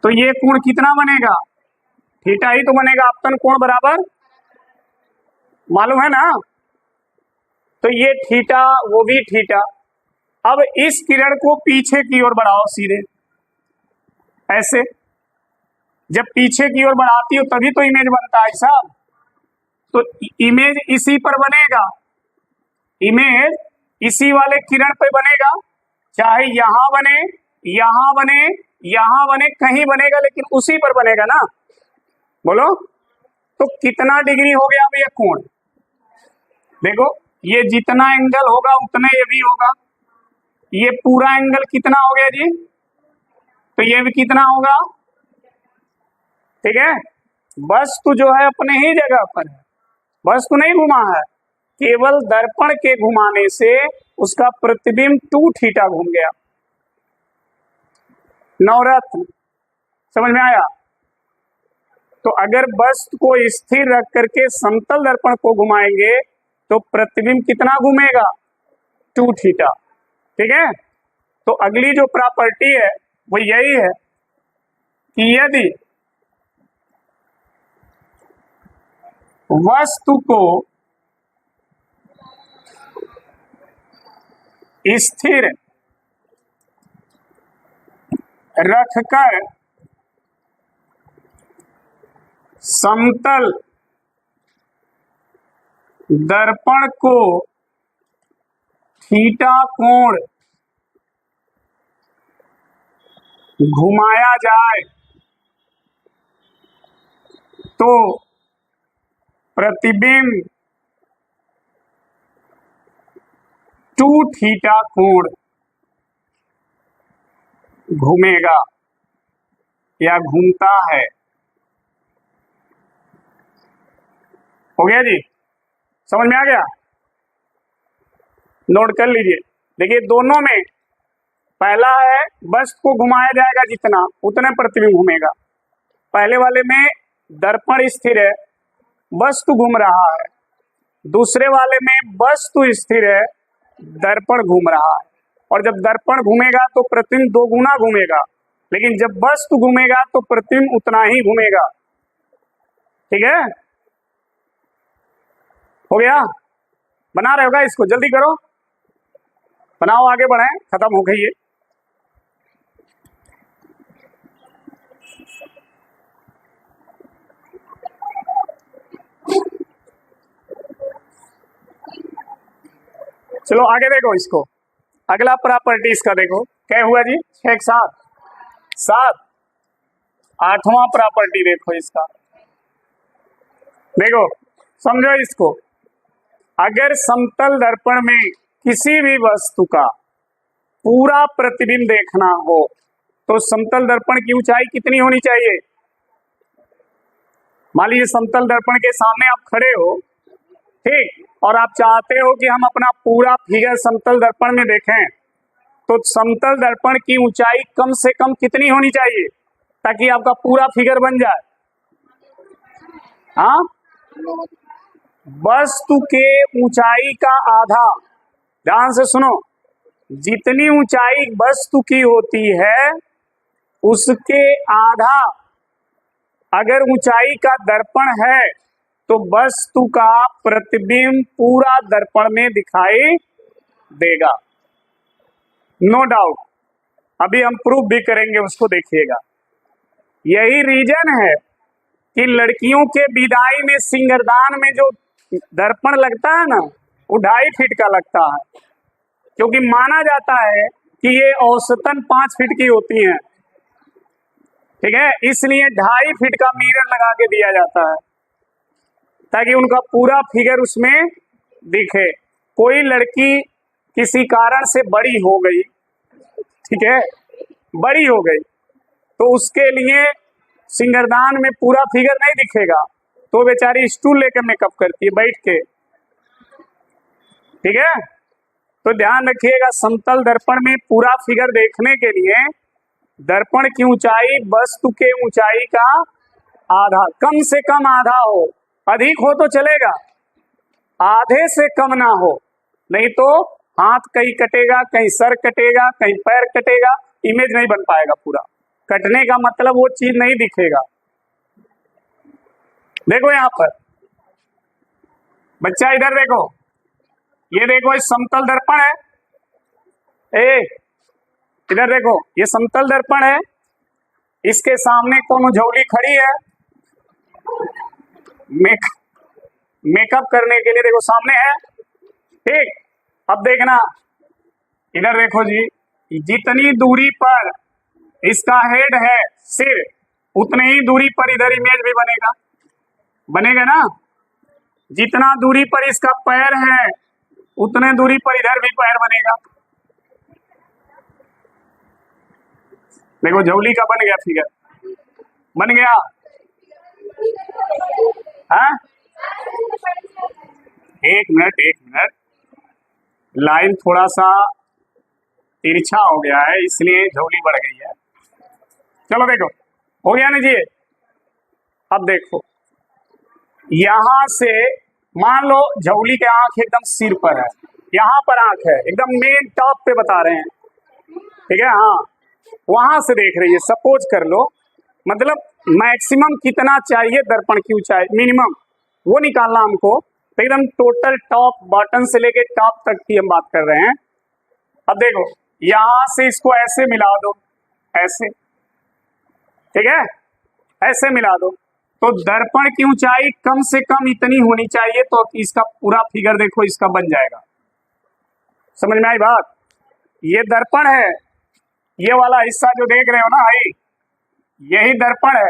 तो ये कोण कितना बनेगा? थीटा ही तो बनेगा। आपतन कोण बराबर मालूम है ना, तो ये थीटा, वो भी थीटा। अब इस किरण को पीछे की ओर बढ़ाओ सीधे, ऐसे। जब पीछे की ओर बढ़ाती हो तभी तो इमेज बनता है साहब, तो इमेज इसी पर बनेगा, इमेज इसी वाले किरण पे बनेगा, चाहे यहां बने, यहां बने, यहां बने, कहीं बनेगा, लेकिन उसी पर बनेगा ना। बोलो, तो कितना डिग्री हो गया अब ये कोण? देखो, ये जितना एंगल होगा उतना ये भी होगा। ये पूरा एंगल कितना हो गया जी? तो ये भी कितना होगा? ठीक है, वस्तु जो है अपने ही जगह पर है, वस्तु नहीं घुमा है, केवल दर्पण के घुमाने से उसका प्रतिबिंब 2 थीटा घूम गया। नवरत्न, समझ में आया? तो अगर वस्तु को स्थिर रख करके समतल दर्पण को घुमाएंगे तो प्रतिबिंब कितना घूमेगा? 2 थीटा। ठीक है, तो अगली जो प्रॉपर्टी है वो यही है कि यदि वस्तु को स्थिर रखकर समतल दर्पण को थीटा कोण घुमाया जाए तो प्रतिबिंब 2 थीटा कोण घूमेगा या घूमता है। हो गया जी? समझ में आ गया? नोट कर लीजिए। देखिए, दोनों में पहला है वस्तु को घुमाया जाएगा जितना, उतने प्रतिबिंब घूमेगा। पहले वाले में दर्पण स्थिर है, वस्तु घूम रहा है। दूसरे वाले में वस्तु स्थिर है, दर्पण घूम रहा है। और जब दर्पण घूमेगा तो प्रतिबिंब 2 गुना घूमेगा, लेकिन जब वस्तु घूमेगा तो प्रतिबिंब उतना ही घूमेगा। ठीक है, हो गया? बना रहे होगा इसको, जल्दी करो, बनाओ, आगे बढ़े, खत्म हो गई है। चलो आगे देखो इसको, अगला प्रॉपर्टी इसका देखो क्या हुआ जी? 6 7 8वां प्रॉपर्टी देखो इसका। देखो, समझो इसको, अगर समतल दर्पण में किसी भी वस्तु का पूरा प्रतिबिंब देखना हो तो समतल दर्पण की ऊंचाई कितनी होनी चाहिए? मान लीजिए समतल दर्पण के सामने आप खड़े हो, ठीक, और आप चाहते हो कि हम अपना पूरा फिगर समतल दर्पण में देखें, तो समतल दर्पण की ऊंचाई कम से कम कितनी होनी चाहिए ताकि आपका पूरा फिगर बन जाए? हाँ, वस्तु के ऊंचाई का आधा, ध्यान से सुनो, जितनी ऊंचाई वस्तु की होती है उसके आधा अगर ऊंचाई का दर्पण है तो वस्तु का प्रतिबिंब पूरा दर्पण में दिखाई देगा। नो डाउट, अभी हम प्रूफ भी करेंगे, उसको देखिएगा। यही रीजन है कि लड़कियों के विदाई में सिंगरदान में जो दर्पण लगता है ना, वो 2.5 फीट का लगता है, क्योंकि माना जाता है कि ये औसतन 5 फीट की होती हैं, ठीक है, इसलिए 2.5 फीट का मिरर लगा के दिया जाता है ताकि उनका पूरा फिगर उसमें दिखे। कोई लड़की किसी कारण से बड़ी हो गई, ठीक है, बड़ी हो गई, तो उसके लिए सिंगरदान में पूरा फिगर नहीं दिखेगा, तो बेचारी स्टूल लेकर मेकअप करती है बैठ के, ठीक है। तो ध्यान रखिएगा, समतल दर्पण में पूरा फिगर देखने के लिए दर्पण की ऊंचाई वस्तु के ऊंचाई का आधा, कम से कम आधा हो, अधिक हो तो चलेगा, आधे से कम ना हो, नहीं तो हाथ कहीं कटेगा, कहीं सर कटेगा, कहीं पैर कटेगा, इमेज नहीं बन पाएगा पूरा। कटने का मतलब वो चीज नहीं दिखेगा। देखो यहां पर बच्चा, इधर देखो, ये देखो, ये समतल दर्पण है, इधर देखो, ये समतल दर्पण है, इसके सामने कोनो झोली खड़ी है मेकअप करने के लिए, देखो सामने है, ठीक। अब देखना, इधर देखो जी, जितनी दूरी पर इसका हेड है सिर, उतनी ही दूरी पर इधर इमेज भी बनेगा, बनेगा ना। जितना दूरी पर इसका पैर है उतने दूरी पर इधर भी पैर बनेगा। देखो झोली का बन गया फिगर, बन गया, हाँ, एक मिनट, लाइन थोड़ा सा तिरछा हो गया है इसलिए झोली बढ़ गई है। चलो देखो, हो गया ना जी। अब देखो, यहां से मान लो झोली के आंख एकदम सिर पर है, यहाँ पर आंख है, एकदम मेन टॉप पे बता रहे हैं, ठीक है, हाँ, वहां से देख रही है, सपोज कर लो, मतलब मैक्सिमम कितना चाहिए दर्पण की ऊंचाई, मिनिमम वो निकालना हमको, तो एकदम टोटल टॉप, बॉटम से लेके टॉप तक की हम बात कर रहे हैं। अब देखो, यहां से इसको ऐसे मिला दो, ऐसे, ठीक है, ऐसे मिला दो, तो दर्पण की ऊंचाई कम से कम इतनी होनी चाहिए, तो इसका पूरा फिगर देखो इसका बन जाएगा। समझ में आई बात? ये दर्पण है, ये वाला हिस्सा जो देख रहे हो ना भाई, यही दर्पण है,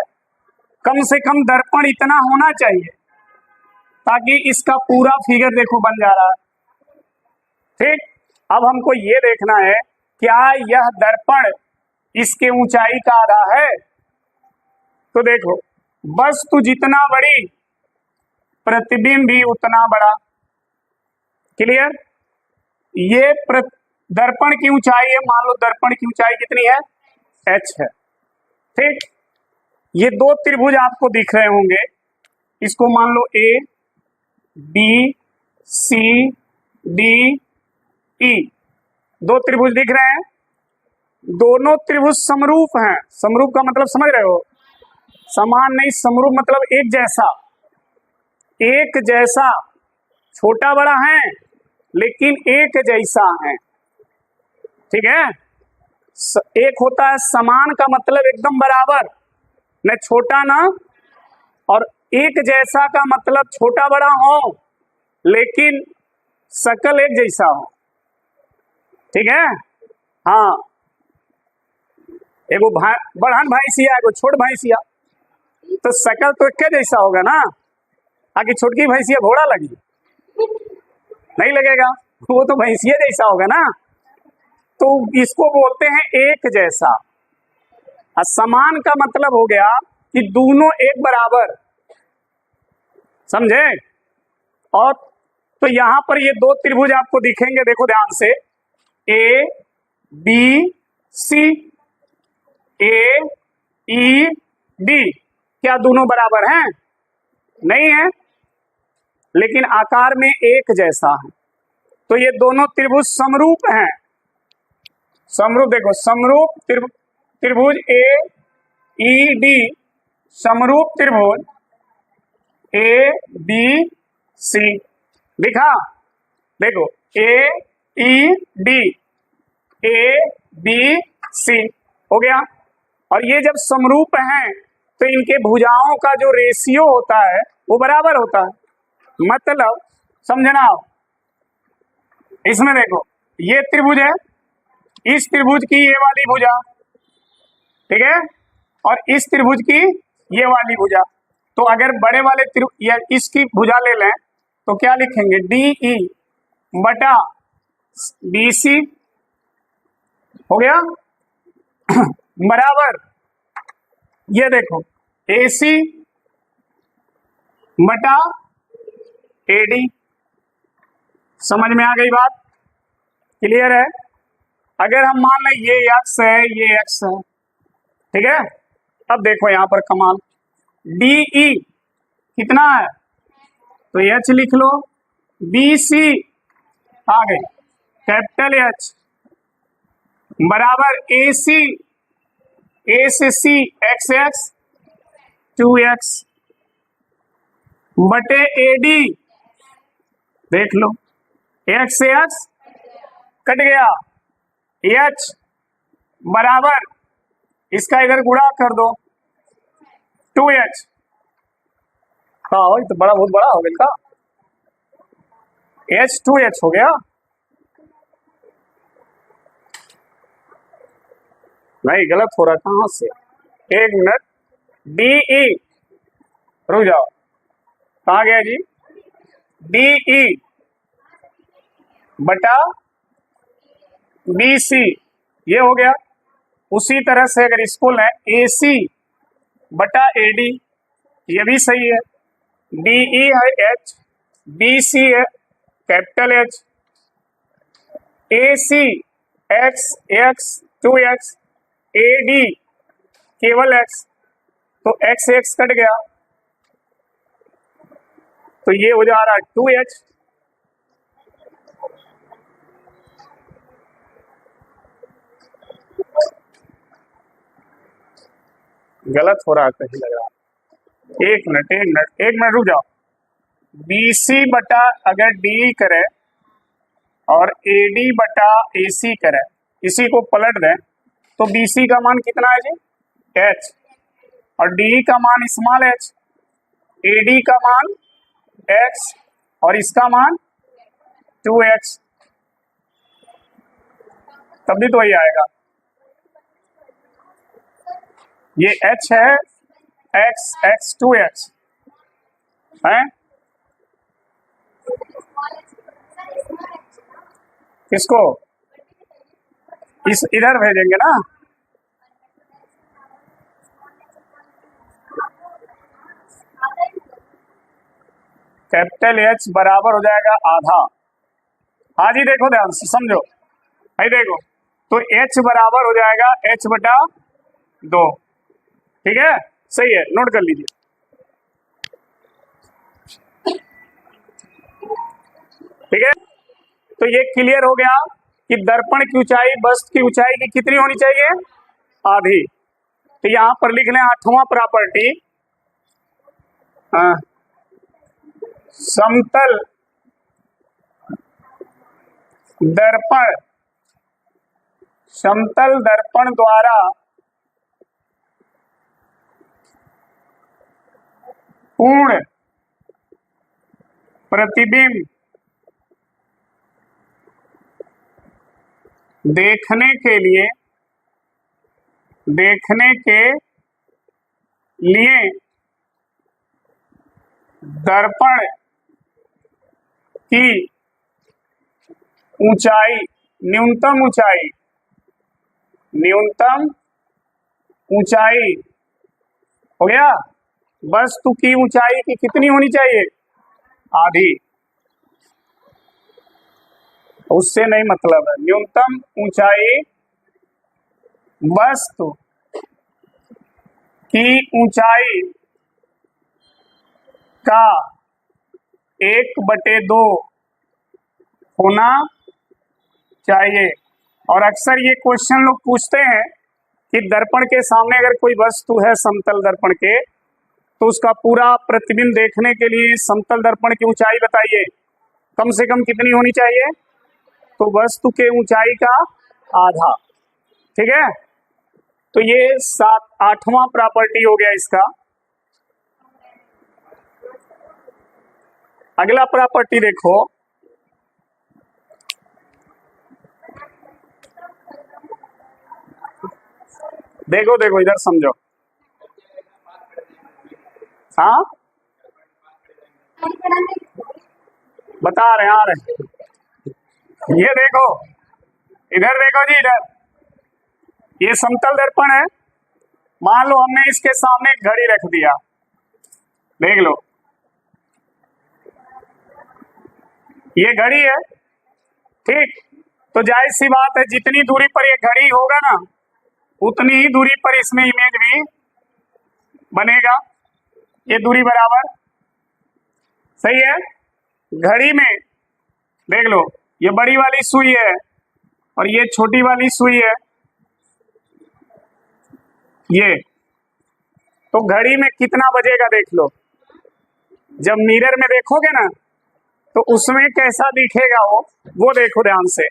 कम से कम दर्पण इतना होना चाहिए ताकि इसका पूरा फिगर देखो बन जा रहा है, ठीक। अब हमको ये देखना है, क्या यह दर्पण इसके ऊंचाई का आधा है? तो देखो, वस्तु जितना बड़ी प्रतिबिंब भी उतना बड़ा, क्लियर। ये दर्पण की ऊंचाई है, मान लो दर्पण की ऊंचाई कितनी है, h है, ठीक। ये दो त्रिभुज आपको दिख रहे होंगे, इसको मान लो A B C D E, दो त्रिभुज दिख रहे हैं, दोनों त्रिभुज समरूप हैं। समरूप का मतलब समझ रहे हो, समान नहीं, समरूप मतलब एक जैसा, एक जैसा, छोटा बड़ा है लेकिन एक जैसा है, ठीक है। एक होता है समान का मतलब एकदम बराबर, न छोटा ना, और एक जैसा का मतलब छोटा बड़ा हो लेकिन शकल एक जैसा हो, ठीक है। हाँ, एगो बड़हन भैंसिया, एगो छोट भैंसिया, तो शकल तो एक जैसा होगा ना, आगे छोटकी भैंसिया घोड़ा लगी नहीं लगेगा, वो तो भैंसिया जैसा होगा ना। तो इसको बोलते हैं एक जैसा, समान का मतलब हो गया कि दोनों एक बराबर, समझे। और तो यहां पर ये दो त्रिभुज आपको दिखेंगे, देखो ध्यान से, A B C, A E D, क्या दोनों बराबर हैं? नहीं है, लेकिन आकार में एक जैसा है। तो ये दोनों त्रिभुज समरूप हैं। समरूप, देखो समरूप त्रिभुज ए ई डी, समरूप त्रिभुज ए बी सी लिखा। देखो ए E D, A B C हो गया। और ये जब समरूप हैं तो इनके भुजाओं का जो रेशियो होता है वो बराबर होता है। मतलब समझना आप, इसमें देखो ये त्रिभुज है, इस त्रिभुज की ये वाली भुजा, ठीक है, और इस त्रिभुज की ये वाली भुजा। तो अगर बड़े वाले या इसकी भुजा ले लें तो क्या लिखेंगे? डी ई बटा बी सी हो गया बराबर, ये देखो ए सी बटा ए डी। समझ में आ गई बात? क्लियर है? अगर हम मान लें ये एक्स है, ये एक्स है, ठीक है। अब देखो यहां पर कमाल, डी ई कितना है तो एच लिख लो, बी सी आ गई कैपिटल एच बराबर ए सी, ए से सी एक्स एक्स 2x बटे ए डी, देख लो एक्स से एक्स कट गया, एच बराबर इसका इधर गुणा कर दो 2h। हाँ वही तो, बड़ा बहुत बड़ा हो गया का, एच 2h हो गया। नहीं गलत हो रहा, कहां से, एक मिनट, डी ई, रुक जाओ, कहा गया जी, डी ई बटा बी सी, ये हो गया। उसी तरह से अगर इसको लें ए सी बटा ए डी, ये भी सही है। डी ई है एच, बी सी है capital H, A C X X 2x, A D केवल x, तो x x कट गया, तो ये हो जा रहा है 2h। गलत हो रहा है कहीं लग रहा है, एक मिनट एक मिनट एक मिनट रुक जाओ। बी सी बटा अगर डी करे और ए डी बटा ए सी करे, इसी को पलट दें तो बी सी का मान कितना है जी, h, और डी का मान स्मॉल h, ए डी का मान x और इसका मान 2x, तब भी तो वही आएगा। ये h है x x 2x है, किसको इस इधर भेजेंगे ना, कैपिटल H बराबर हो जाएगा आधा। हाँ जी देखो ध्यान से समझो, भाई देखो, तो H बराबर हो जाएगा H बटा 2, ठीक है, सही है, नोट कर लीजिए। ठीक है, तो ये क्लियर हो गया कि दर्पण की ऊंचाई वस्तु की ऊंचाई की कितनी होनी चाहिए, आधी। तो यहां पर लिख लें 8वां प्रॉपर्टी, समतल दर्पण, समतल दर्पण द्वारा पूर्ण प्रतिबिंब देखने के लिए दर्पण की ऊंचाई, न्यूनतम ऊंचाई हो गया, वस्तु की ऊंचाई की कितनी होनी चाहिए, आधी, उससे नहीं मतलब है। न्यूनतम ऊंचाई वस्तु की ऊंचाई का 1/2 होना चाहिए। और अक्सर ये क्वेश्चन लोग पूछते हैं कि दर्पण के सामने अगर कोई वस्तु है समतल दर्पण के, तो उसका पूरा प्रतिबिंब देखने के लिए समतल दर्पण की ऊंचाई बताइए, कम से कम कितनी होनी चाहिए, तो वस्तु के ऊंचाई का आधा। ठीक है, तो ये 8वां प्रॉपर्टी हो गया इसका। अगला प्रॉपर्टी देखो, देखो देखो इधर समझो। हाँ बता रहे हैं, आ रहे हैं। ये देखो, इधर देखो जी, इधर ये समतल दर्पण है। मान लो हमने इसके सामने एक घड़ी रख दिया, देख लो ये घड़ी है, ठीक। तो जाहिर सी बात है जितनी दूरी पर ये घड़ी होगा ना, उतनी ही दूरी पर इसमें इमेज भी बनेगा। ये दूरी बराबर सही है। घड़ी में देख लो, ये बड़ी वाली सुई है और ये छोटी वाली सुई है, ये तो घड़ी में कितना बजेगा देख लो। जब मिरर में देखोगे ना, तो उसमें कैसा दिखेगा वो देखो ध्यान से,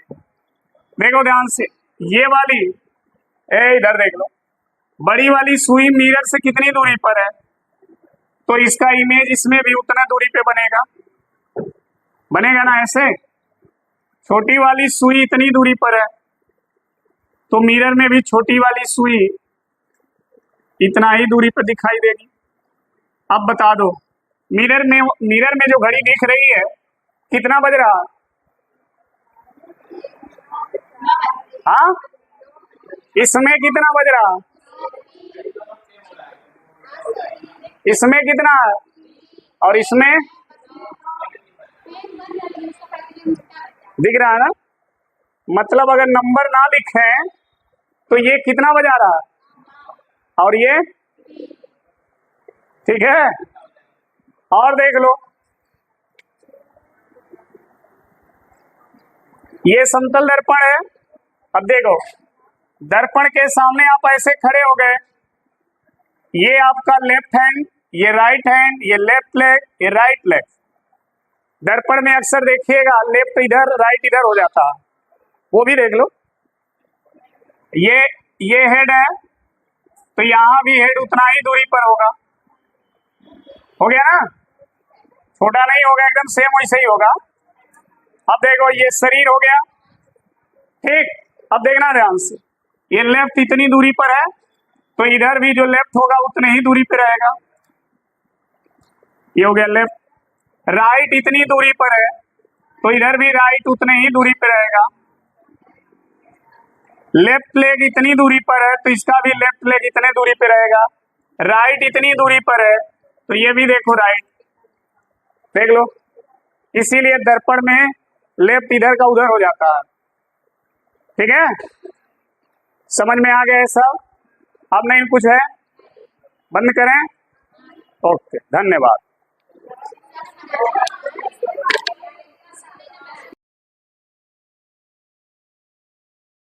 देखो ध्यान से। ये वाली इधर देख लो, बड़ी वाली सुई मिरर से कितनी दूरी पर है, तो इसका इमेज इसमें भी उतना दूरी पे बनेगा, बनेगा ना ऐसे। छोटी वाली सुई इतनी दूरी पर है, तो मिरर में भी छोटी वाली सुई इतना ही दूरी पर दिखाई देगी। अब बता दो, मिरर में जो घड़ी दिख रही है कितना बज रहा, हाँ इसमें कितना बज रहा, इसमें कितना है और इसमें दिख रहा है ना। मतलब अगर नंबर ना लिखे तो ये कितना बजा रहा है और ये, ठीक है। और देख लो, ये समतल दर्पण है। अब देखो, दर्पण के सामने आप ऐसे खड़े हो गए, ये आपका लेफ्ट हैंड, ये राइट हैंड, ये लेफ्ट लेग, ये राइट लेग। दर्पण में अक्सर देखिएगा लेफ्ट इधर राइट इधर हो जाता है, वो भी देख लो। ये हेड है, तो यहां भी हेड उतना ही दूरी पर होगा, हो गया ना, छोटा नहीं होगा, एकदम सेम वैसे ही होगा। अब देखो ये शरीर हो गया, ठीक। अब देखना ध्यान से, ये लेफ्ट इतनी दूरी पर है, तो इधर भी जो लेफ्ट होगा उतने ही दूरी पे रहेगा, ये हो गया लेफ्ट। राइट इतनी दूरी पर है, तो इधर भी राइट उतने ही दूरी पे रहेगा। लेफ्ट लेग इतनी दूरी पर है, तो इसका भी लेफ्ट लेग इतने दूरी पे रहेगा। राइट इतनी दूरी पर है, तो ये भी देखो राइट, देख लो। इसीलिए दर्पण में लेफ्ट इधर का उधर हो जाता है, ठीक है। समझ में आ गया सब? अब नहीं कुछ है, बंद करें। ओके, धन्यवाद।